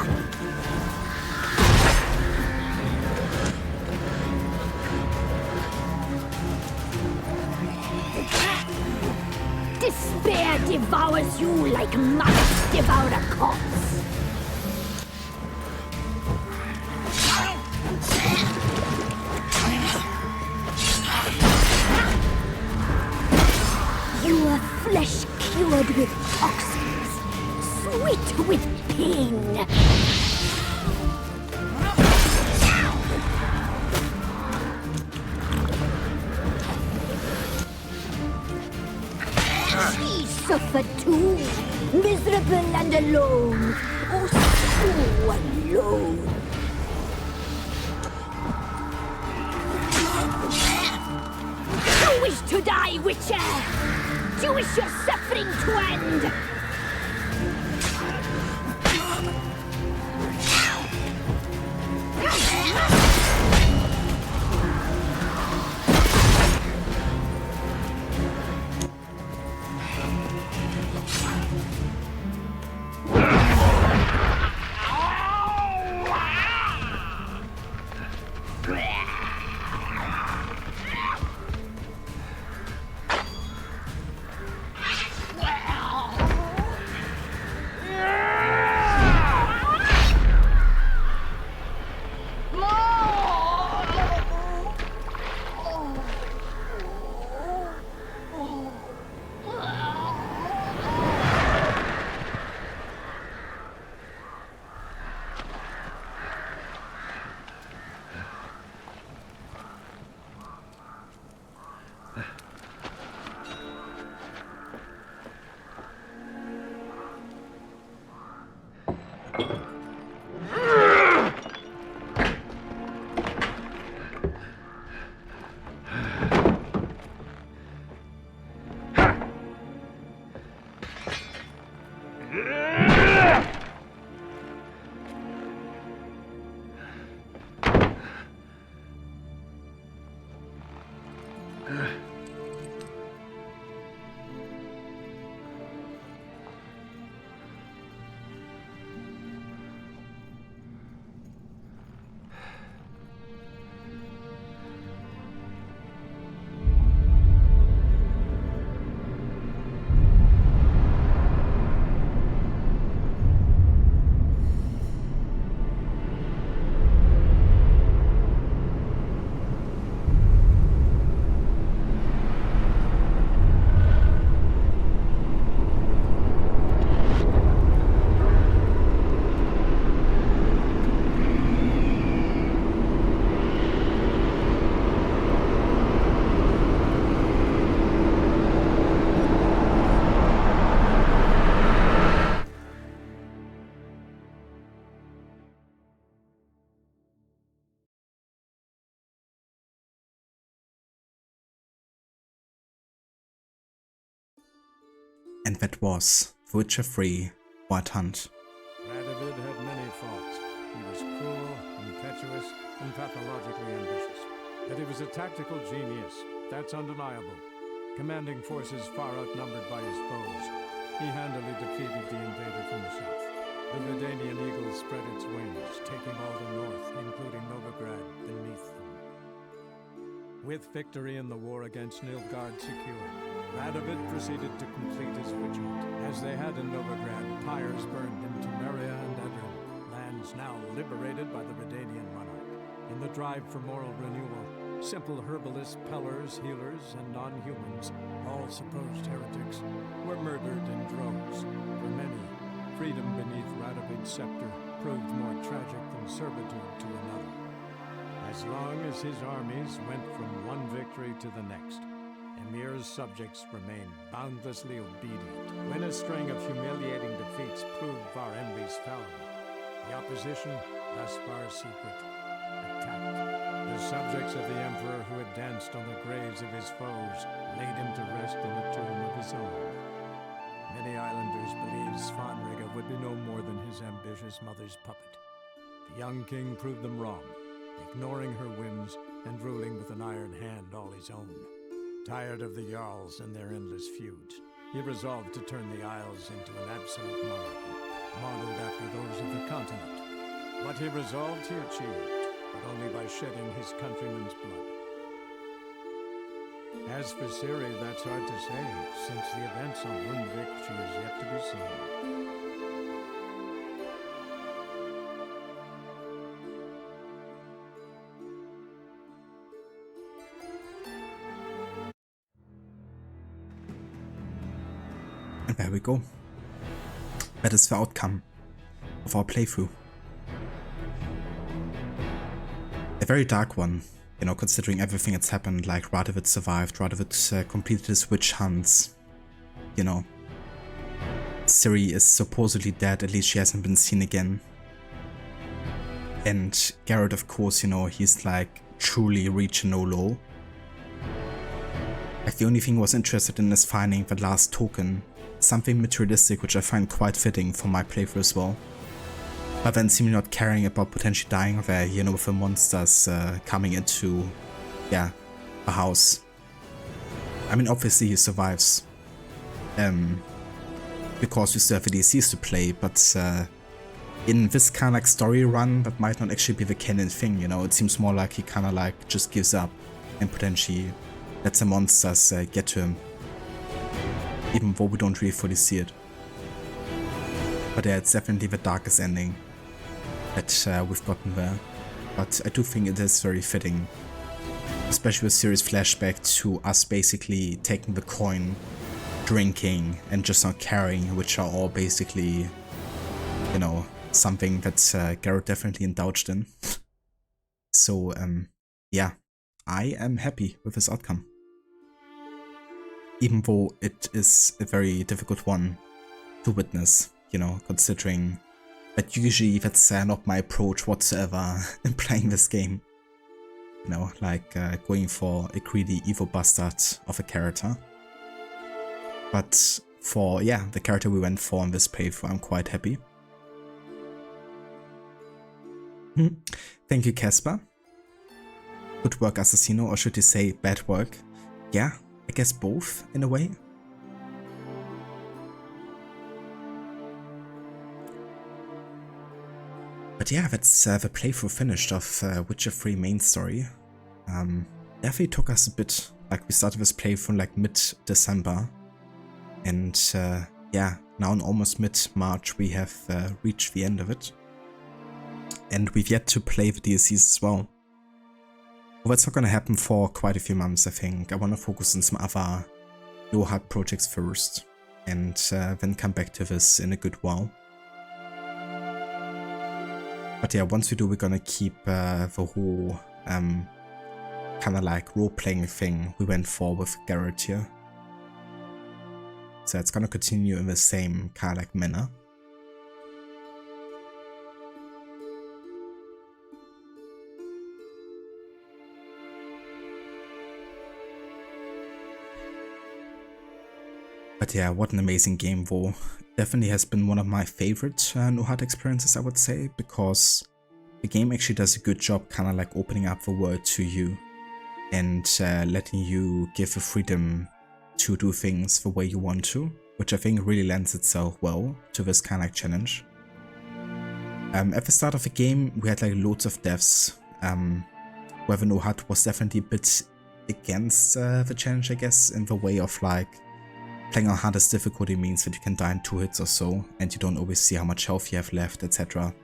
Despair devours you like maggots devour a corpse. Your flesh cured with toxins, sweet with pain. She suffered too, miserable and alone. Oh, so alone. You wish to die, Witcher? Do you wish your suffering to end? And that was The Witcher 3 Wild Hunt. Radovid had many faults. He was cruel, impetuous, and pathologically ambitious. But he was a tactical genius. That's undeniable. Commanding forces far outnumbered by his foes, he handily defeated the invader from the south. The Redanian eagle spread its wings, taking all the north, including Novigrad, beneath them. With victory in the war against Nilfgaard secured, Radovid proceeded to complete his witch hunt. As they had in Novigrad, pyres burned in Temeria and Edirn, lands now liberated by the Redanian monarch. In the drive for moral renewal, simple herbalists, pellers, healers, and non-humans, all supposed heretics, were murdered in droves. For many, freedom beneath Radovid's scepter proved more tragic than servitude to another. As long as his armies went from one victory to the next, Emir's subjects remained boundlessly obedient. When a string of humiliating defeats proved Var-Emre's fallible, the opposition, thus far secret, attacked. The subjects of the Emperor who had danced on the graves of his foes laid him to rest in a tomb of his own. Many islanders believed Svanrige would be no more than his ambitious mother's puppet. The young king proved them wrong, ignoring her whims and ruling with an iron hand all his own. Tired of the Jarls and their endless feuds, he resolved to turn the Isles into an absolute monarchy, modeled after those of the continent. What he resolved he achieved, but only by shedding his countrymen's blood. As for Ciri, that's hard to say, since the events on Rundvik she is yet to be seen. And there we go. That is the outcome of our playthrough. A very dark one, you know, considering everything that's happened, like Radovid survived, Radovid completed his witch hunts, you know. Ciri is supposedly dead, at least she hasn't been seen again. And Geralt, of course, you know, he's like truly reaching no low. Like the only thing I was interested in is finding the last token, something materialistic which I find quite fitting for my playthrough as well. But then seemingly not caring about potentially dying there, you know, with the monsters coming into, yeah, a house. I mean, obviously he survives, because we still have the DLCs to play, but in this kind of like story run, that might not actually be the canon thing, you know. It seems more like he kind of like just gives up and potentially lets the monsters get to him, even though we don't really fully see it. But yeah, it's definitely the darkest ending that we've gotten there. But I do think it is very fitting, especially with Ciri's flashback to us basically taking the coin, drinking, and just not caring, which are all basically, you know, something that Geralt definitely indulged in. So, yeah, I am happy with this outcome. Even though it is a very difficult one to witness, you know, considering that usually that's not my approach whatsoever in playing this game. You know, like going for a greedy evil bastard of a character. But for, yeah, the character we went for in this playthrough, I'm quite happy. Thank you, Casper. Good work, Assassino, or should you say bad work? Yeah, I guess both, in a way. But yeah, that's the playthrough finished of Witcher 3 main story. Definitely took us a bit, like we started this playthrough in like mid-December. And yeah, now in almost mid-March we have reached the end of it. And we've yet to play the DLCs as well. Well, that's not gonna happen for quite a few months, I think. I wanna focus on some other low HUD projects first. And then come back to this in a good while. But yeah, once we do, we're gonna keep the whole kind of like role-playing thing we went for with Geralt here. So it's gonna continue in the same kind of like manner. But yeah, what an amazing game, though. Definitely has been one of my favorite no HUD experiences, I would say, because the game actually does a good job kind of like opening up the world to you and letting you give the freedom to do things the way you want to, which I think really lends itself well to this kind of like challenge. At the start of the game, we had like loads of deaths, where the no HUD was definitely a bit against the challenge, I guess, in the way of like playing on hardest difficulty means that you can die in 2 hits or so, and you don't always see how much health you have left, etc.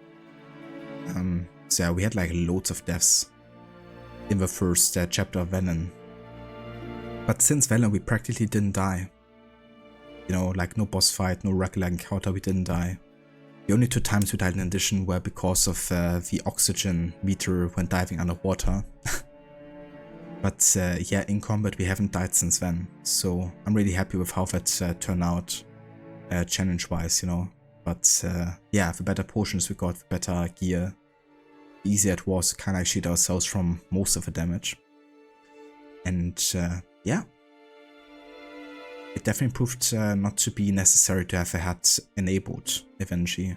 So yeah, we had like loads of deaths in the first chapter of VENI. But since VENI, we practically didn't die. You know, like no boss fight, no regular encounter, we didn't die. The only 2 times we died in addition were because of the oxygen meter when diving underwater. But yeah, in combat we haven't died since then, so I'm really happy with how that turned out challenge-wise, you know. But yeah, the better potions we got, the better gear, the easier it was to kind of shield ourselves from most of the damage. And yeah, it definitely proved not to be necessary to have a HUD enabled eventually.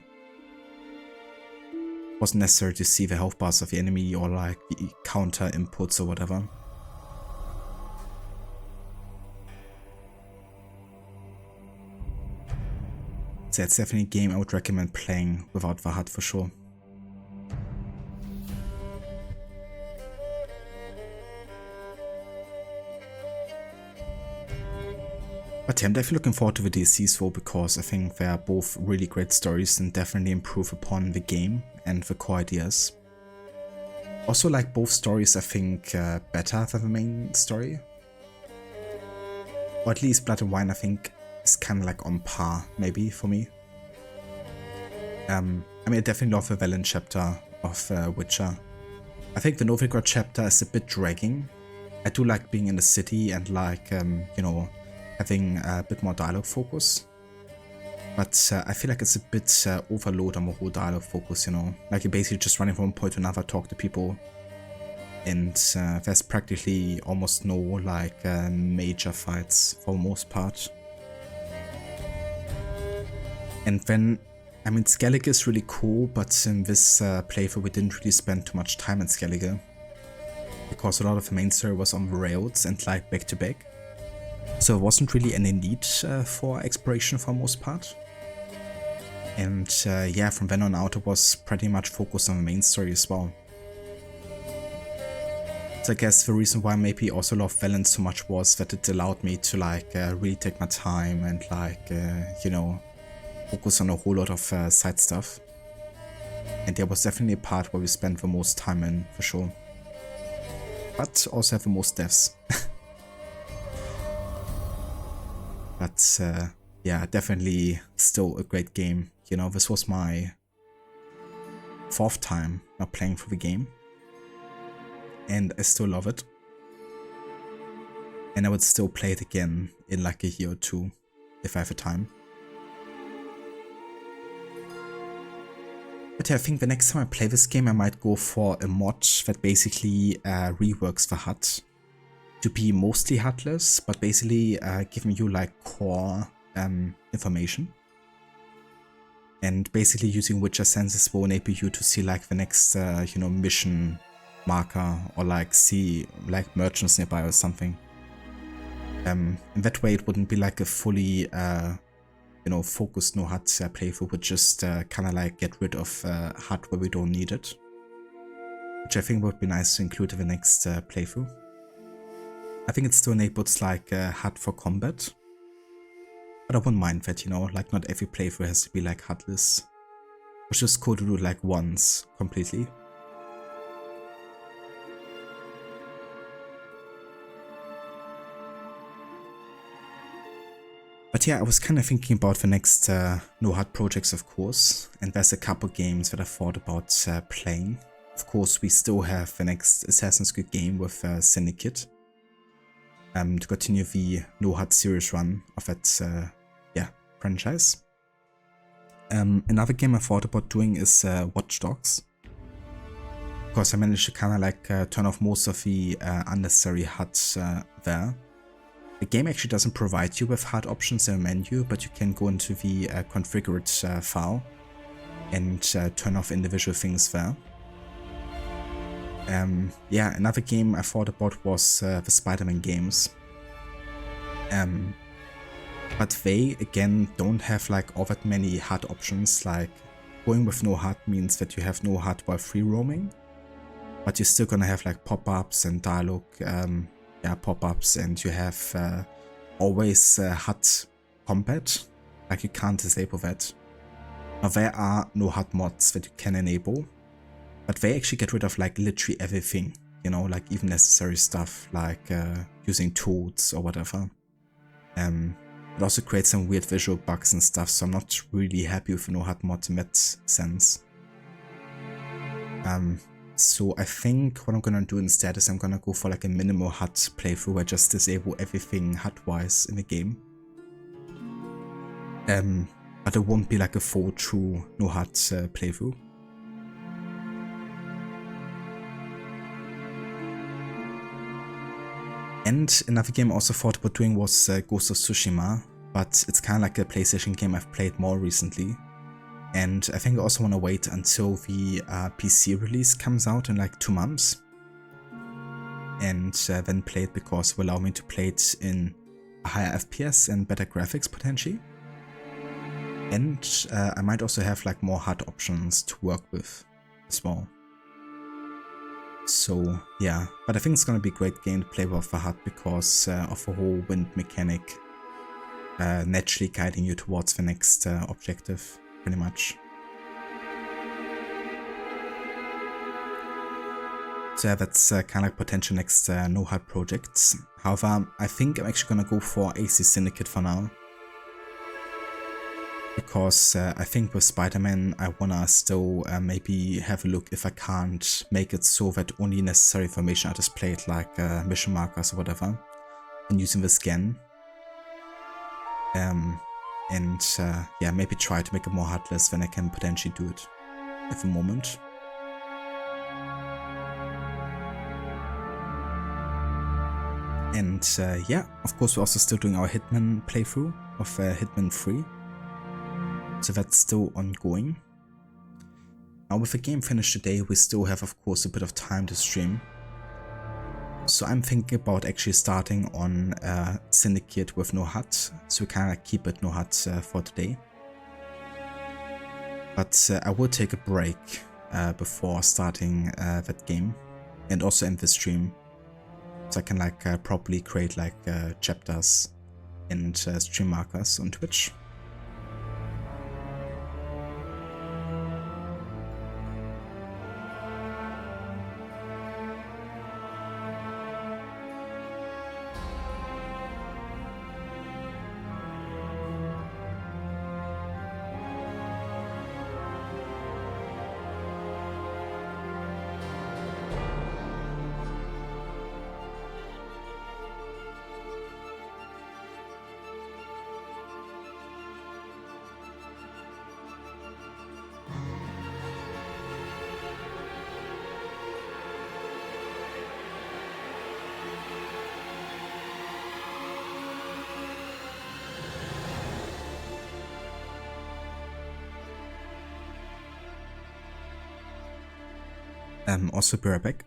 It wasn't necessary to see the health bars of the enemy or like the counter inputs or whatever. So it's definitely a game I would recommend playing without the HUD for sure. But yeah, I'm definitely looking forward to the DLCs though, because I think they are both really great stories and definitely improve upon the game and the core ideas. Also like both stories I think better than the main story. Or at least Blood and Wine I think is kind of like on par, maybe, for me. I mean, I definitely love the Velen chapter of Witcher. I think the Novigrad chapter is a bit dragging. I do like being in the city and like, you know, having a bit more dialogue focus. But I feel like it's a bit overload on the whole dialogue focus, you know. Like you're basically just running from one point to another, talk to people. And there's practically almost no like major fights for the most part. And then, I mean, Skellige is really cool, but in this playthrough we didn't really spend too much time in Skellige. Because a lot of the main story was on the rails and like back to back. So there wasn't really any need for exploration for the most part. And yeah, from then on out it was pretty much focused on the main story as well. So I guess the reason why I maybe also love Velen so much was that it allowed me to like really take my time and like, you know, focus on a whole lot of side stuff. And there was definitely a part where we spent the most time in, for sure. But also have the most deaths. But yeah, definitely still a great game. You know, this was my 4th time now playing through the game. And I still love it. And I would still play it again in like a year or 2, if I have the time. But yeah, I think the next time I play this game I might go for a mod that basically reworks the HUD to be mostly HUDless, but basically giving you like core information. And basically using Witcher senses will enable you to see like the next you know, mission marker or like see like merchants nearby or something. In that way it wouldn't be like a fully you know, focused no HUD playthrough, would just kind of like get rid of HUD where we don't need it. Which I think would be nice to include in the next playthrough. I think it still enables like HUD for combat. But I wouldn't mind that, you know, like not every playthrough has to be like HUDless. It's just cool to do it like once completely. But yeah, I was kind of thinking about the next no HUD projects, of course, and there's a couple games that I thought about playing. Of course, we still have the next Assassin's Creed game with Syndicate to continue the no HUD series run of that yeah, franchise. Another game I thought about doing is Watch Dogs. Because I managed to kind of like turn off most of the unnecessary HUDs there. The game actually doesn't provide you with HUD options in the menu, but you can go into the configured file and turn off individual things there. Yeah, another game I thought about was the Spider-Man games. But they, again, don't have like all that many HUD options. Like, going with no HUD means that you have no HUD while free roaming, but you're still gonna have like pop-ups and dialogue, pop-ups, and you have always HUD combat. Like, you can't disable that. Now, there are no HUD mods that you can enable, but they actually get rid of like literally everything, you know, like even necessary stuff like using tools or whatever. It also creates some weird visual bugs and stuff, so I'm not really happy with no HUD mod in that sense. So I think what I'm gonna do instead is I'm gonna go for like a minimal HUD playthrough where I just disable everything HUD-wise in the game. But it won't be like a full true no HUD playthrough. And another game I also thought about doing was Ghost of Tsushima, but it's kind of like a PlayStation game I've played more recently. And I think I also want to wait until the PC release comes out in like 2 months. And then play it, because it will allow me to play it in a higher FPS and better graphics potentially. And I might also have like more HUD options to work with as well. So yeah, but I think it's gonna be a great game to play with the HUD because of the whole wind mechanic naturally guiding you towards the next objective, pretty much. So yeah, that's kind of like potential next no HUD projects. However, I think I'm actually gonna go for AC Syndicate for now. Because I think with Spider-Man I wanna still maybe have a look if I can't make it so that only necessary information are displayed, like mission markers or whatever, and using the scan. Yeah, maybe try to make it more HUD-less than I can potentially do it at the moment. And yeah, of course we're also still doing our Hitman playthrough of Hitman 3. So that's still ongoing. Now with the game finished today, we still have of course a bit of time to stream. So I'm thinking about actually starting on Syndicate with no HUD, so we kind of keep it no HUD for today. But I will take a break before starting that game, and also end the stream, so I can like properly create like chapters and stream markers on Twitch. Also be right back.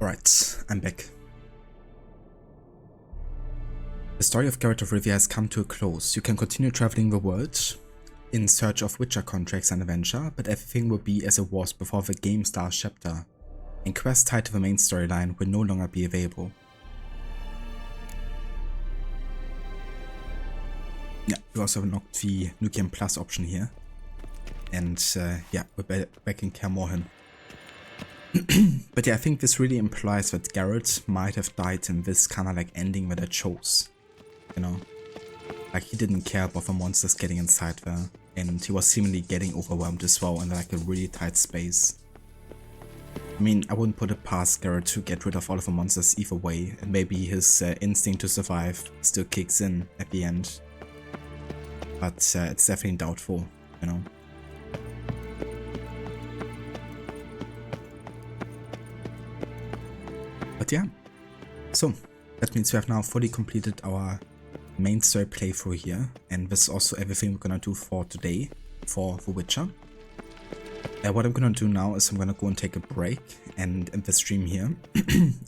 Alright, I'm back. The story of Geralt of Rivia has come to a close. You can continue traveling the world in search of Witcher contracts and adventure, but everything will be as it was before the game starts chapter, and quests tied to the main storyline will no longer be available. Yeah, we also unlocked the New Game Plus option here, and yeah, we're back in Kaer Morhen. But yeah, I think this really implies that Geralt might have died in this kind of like ending that I chose, you know? Like he didn't care about the monsters getting inside there, and he was seemingly getting overwhelmed as well in like a really tight space. I mean, I wouldn't put it past Geralt to get rid of all of the monsters either way, and maybe his instinct to survive still kicks in at the end. But it's definitely doubtful, you know? But yeah, so that means we have now fully completed our main story playthrough here, and this is also everything we're gonna do for today for The Witcher. What I'm gonna do now is I'm gonna go and take a break and end the stream here,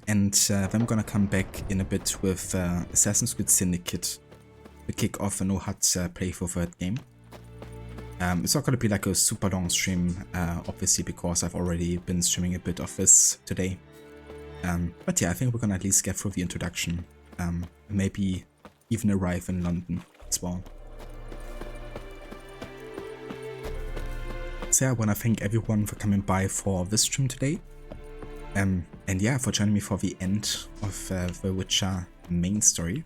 and then I'm gonna come back in a bit with Assassin's Creed Syndicate to kick off a no HUD playthrough for that game. It's not gonna be like a super long stream, obviously, because I've already been streaming a bit of this today. But yeah, I think we're gonna at least get through the introduction, maybe even arrive in London as well. So yeah, I wanna thank everyone for coming by for this stream today, and yeah, for joining me for the end of the Witcher main story.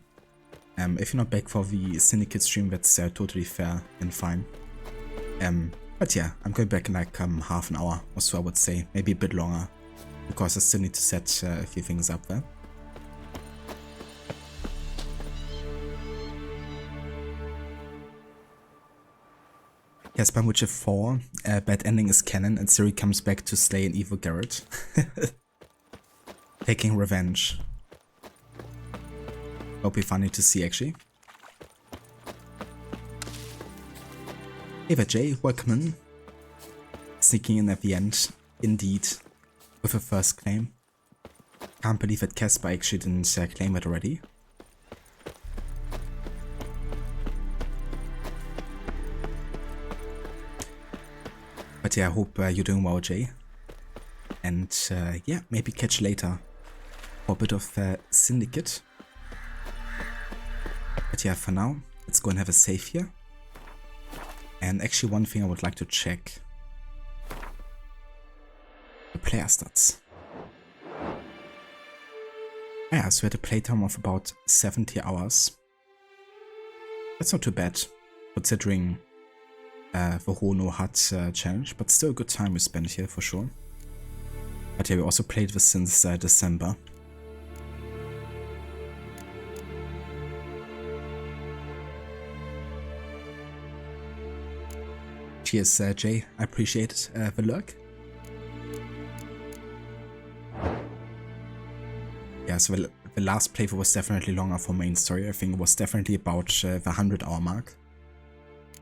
If you're not back for the Syndicate stream, that's totally fair and fine. But yeah, I'm going back in like half an hour or so, I would say, maybe a bit longer, because I still need to set a few things up there. Yes, by Witcher 4, bad ending is canon and Ciri comes back to slay an evil Geralt. Taking revenge. That'll be funny to see, actually. Hey there, Jay, welcome in. Sneaking in at the end, indeed, with a first claim. Can't believe that Casper actually didn't claim it already. But yeah, I hope you're doing well, Jay. And yeah, maybe catch you later for a bit of Syndicate. But yeah, for now, let's go and have a save here. And actually one thing I would like to check. The player stats. Yeah, so we had a playtime of about 70 hours. That's not too bad, considering the whole no HUD challenge, but still a good time we spent here for sure. But yeah, we also played this since December. Cheers, Jay. I appreciate the lurk. Yeah, so the last playthrough was definitely longer for main story. I think it was definitely about the 100-hour mark.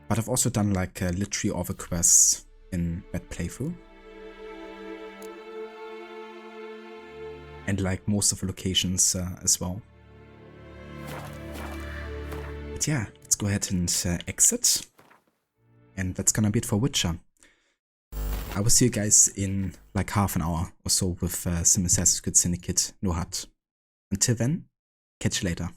But I've also done like literally all the quests in that playthrough. And like most of the locations as well. But yeah, let's go ahead and exit. And that's gonna be it for Witcher. I will see you guys in like half an hour or so with some Assassin's Creed Syndicate No HUD. Until then, catch you later.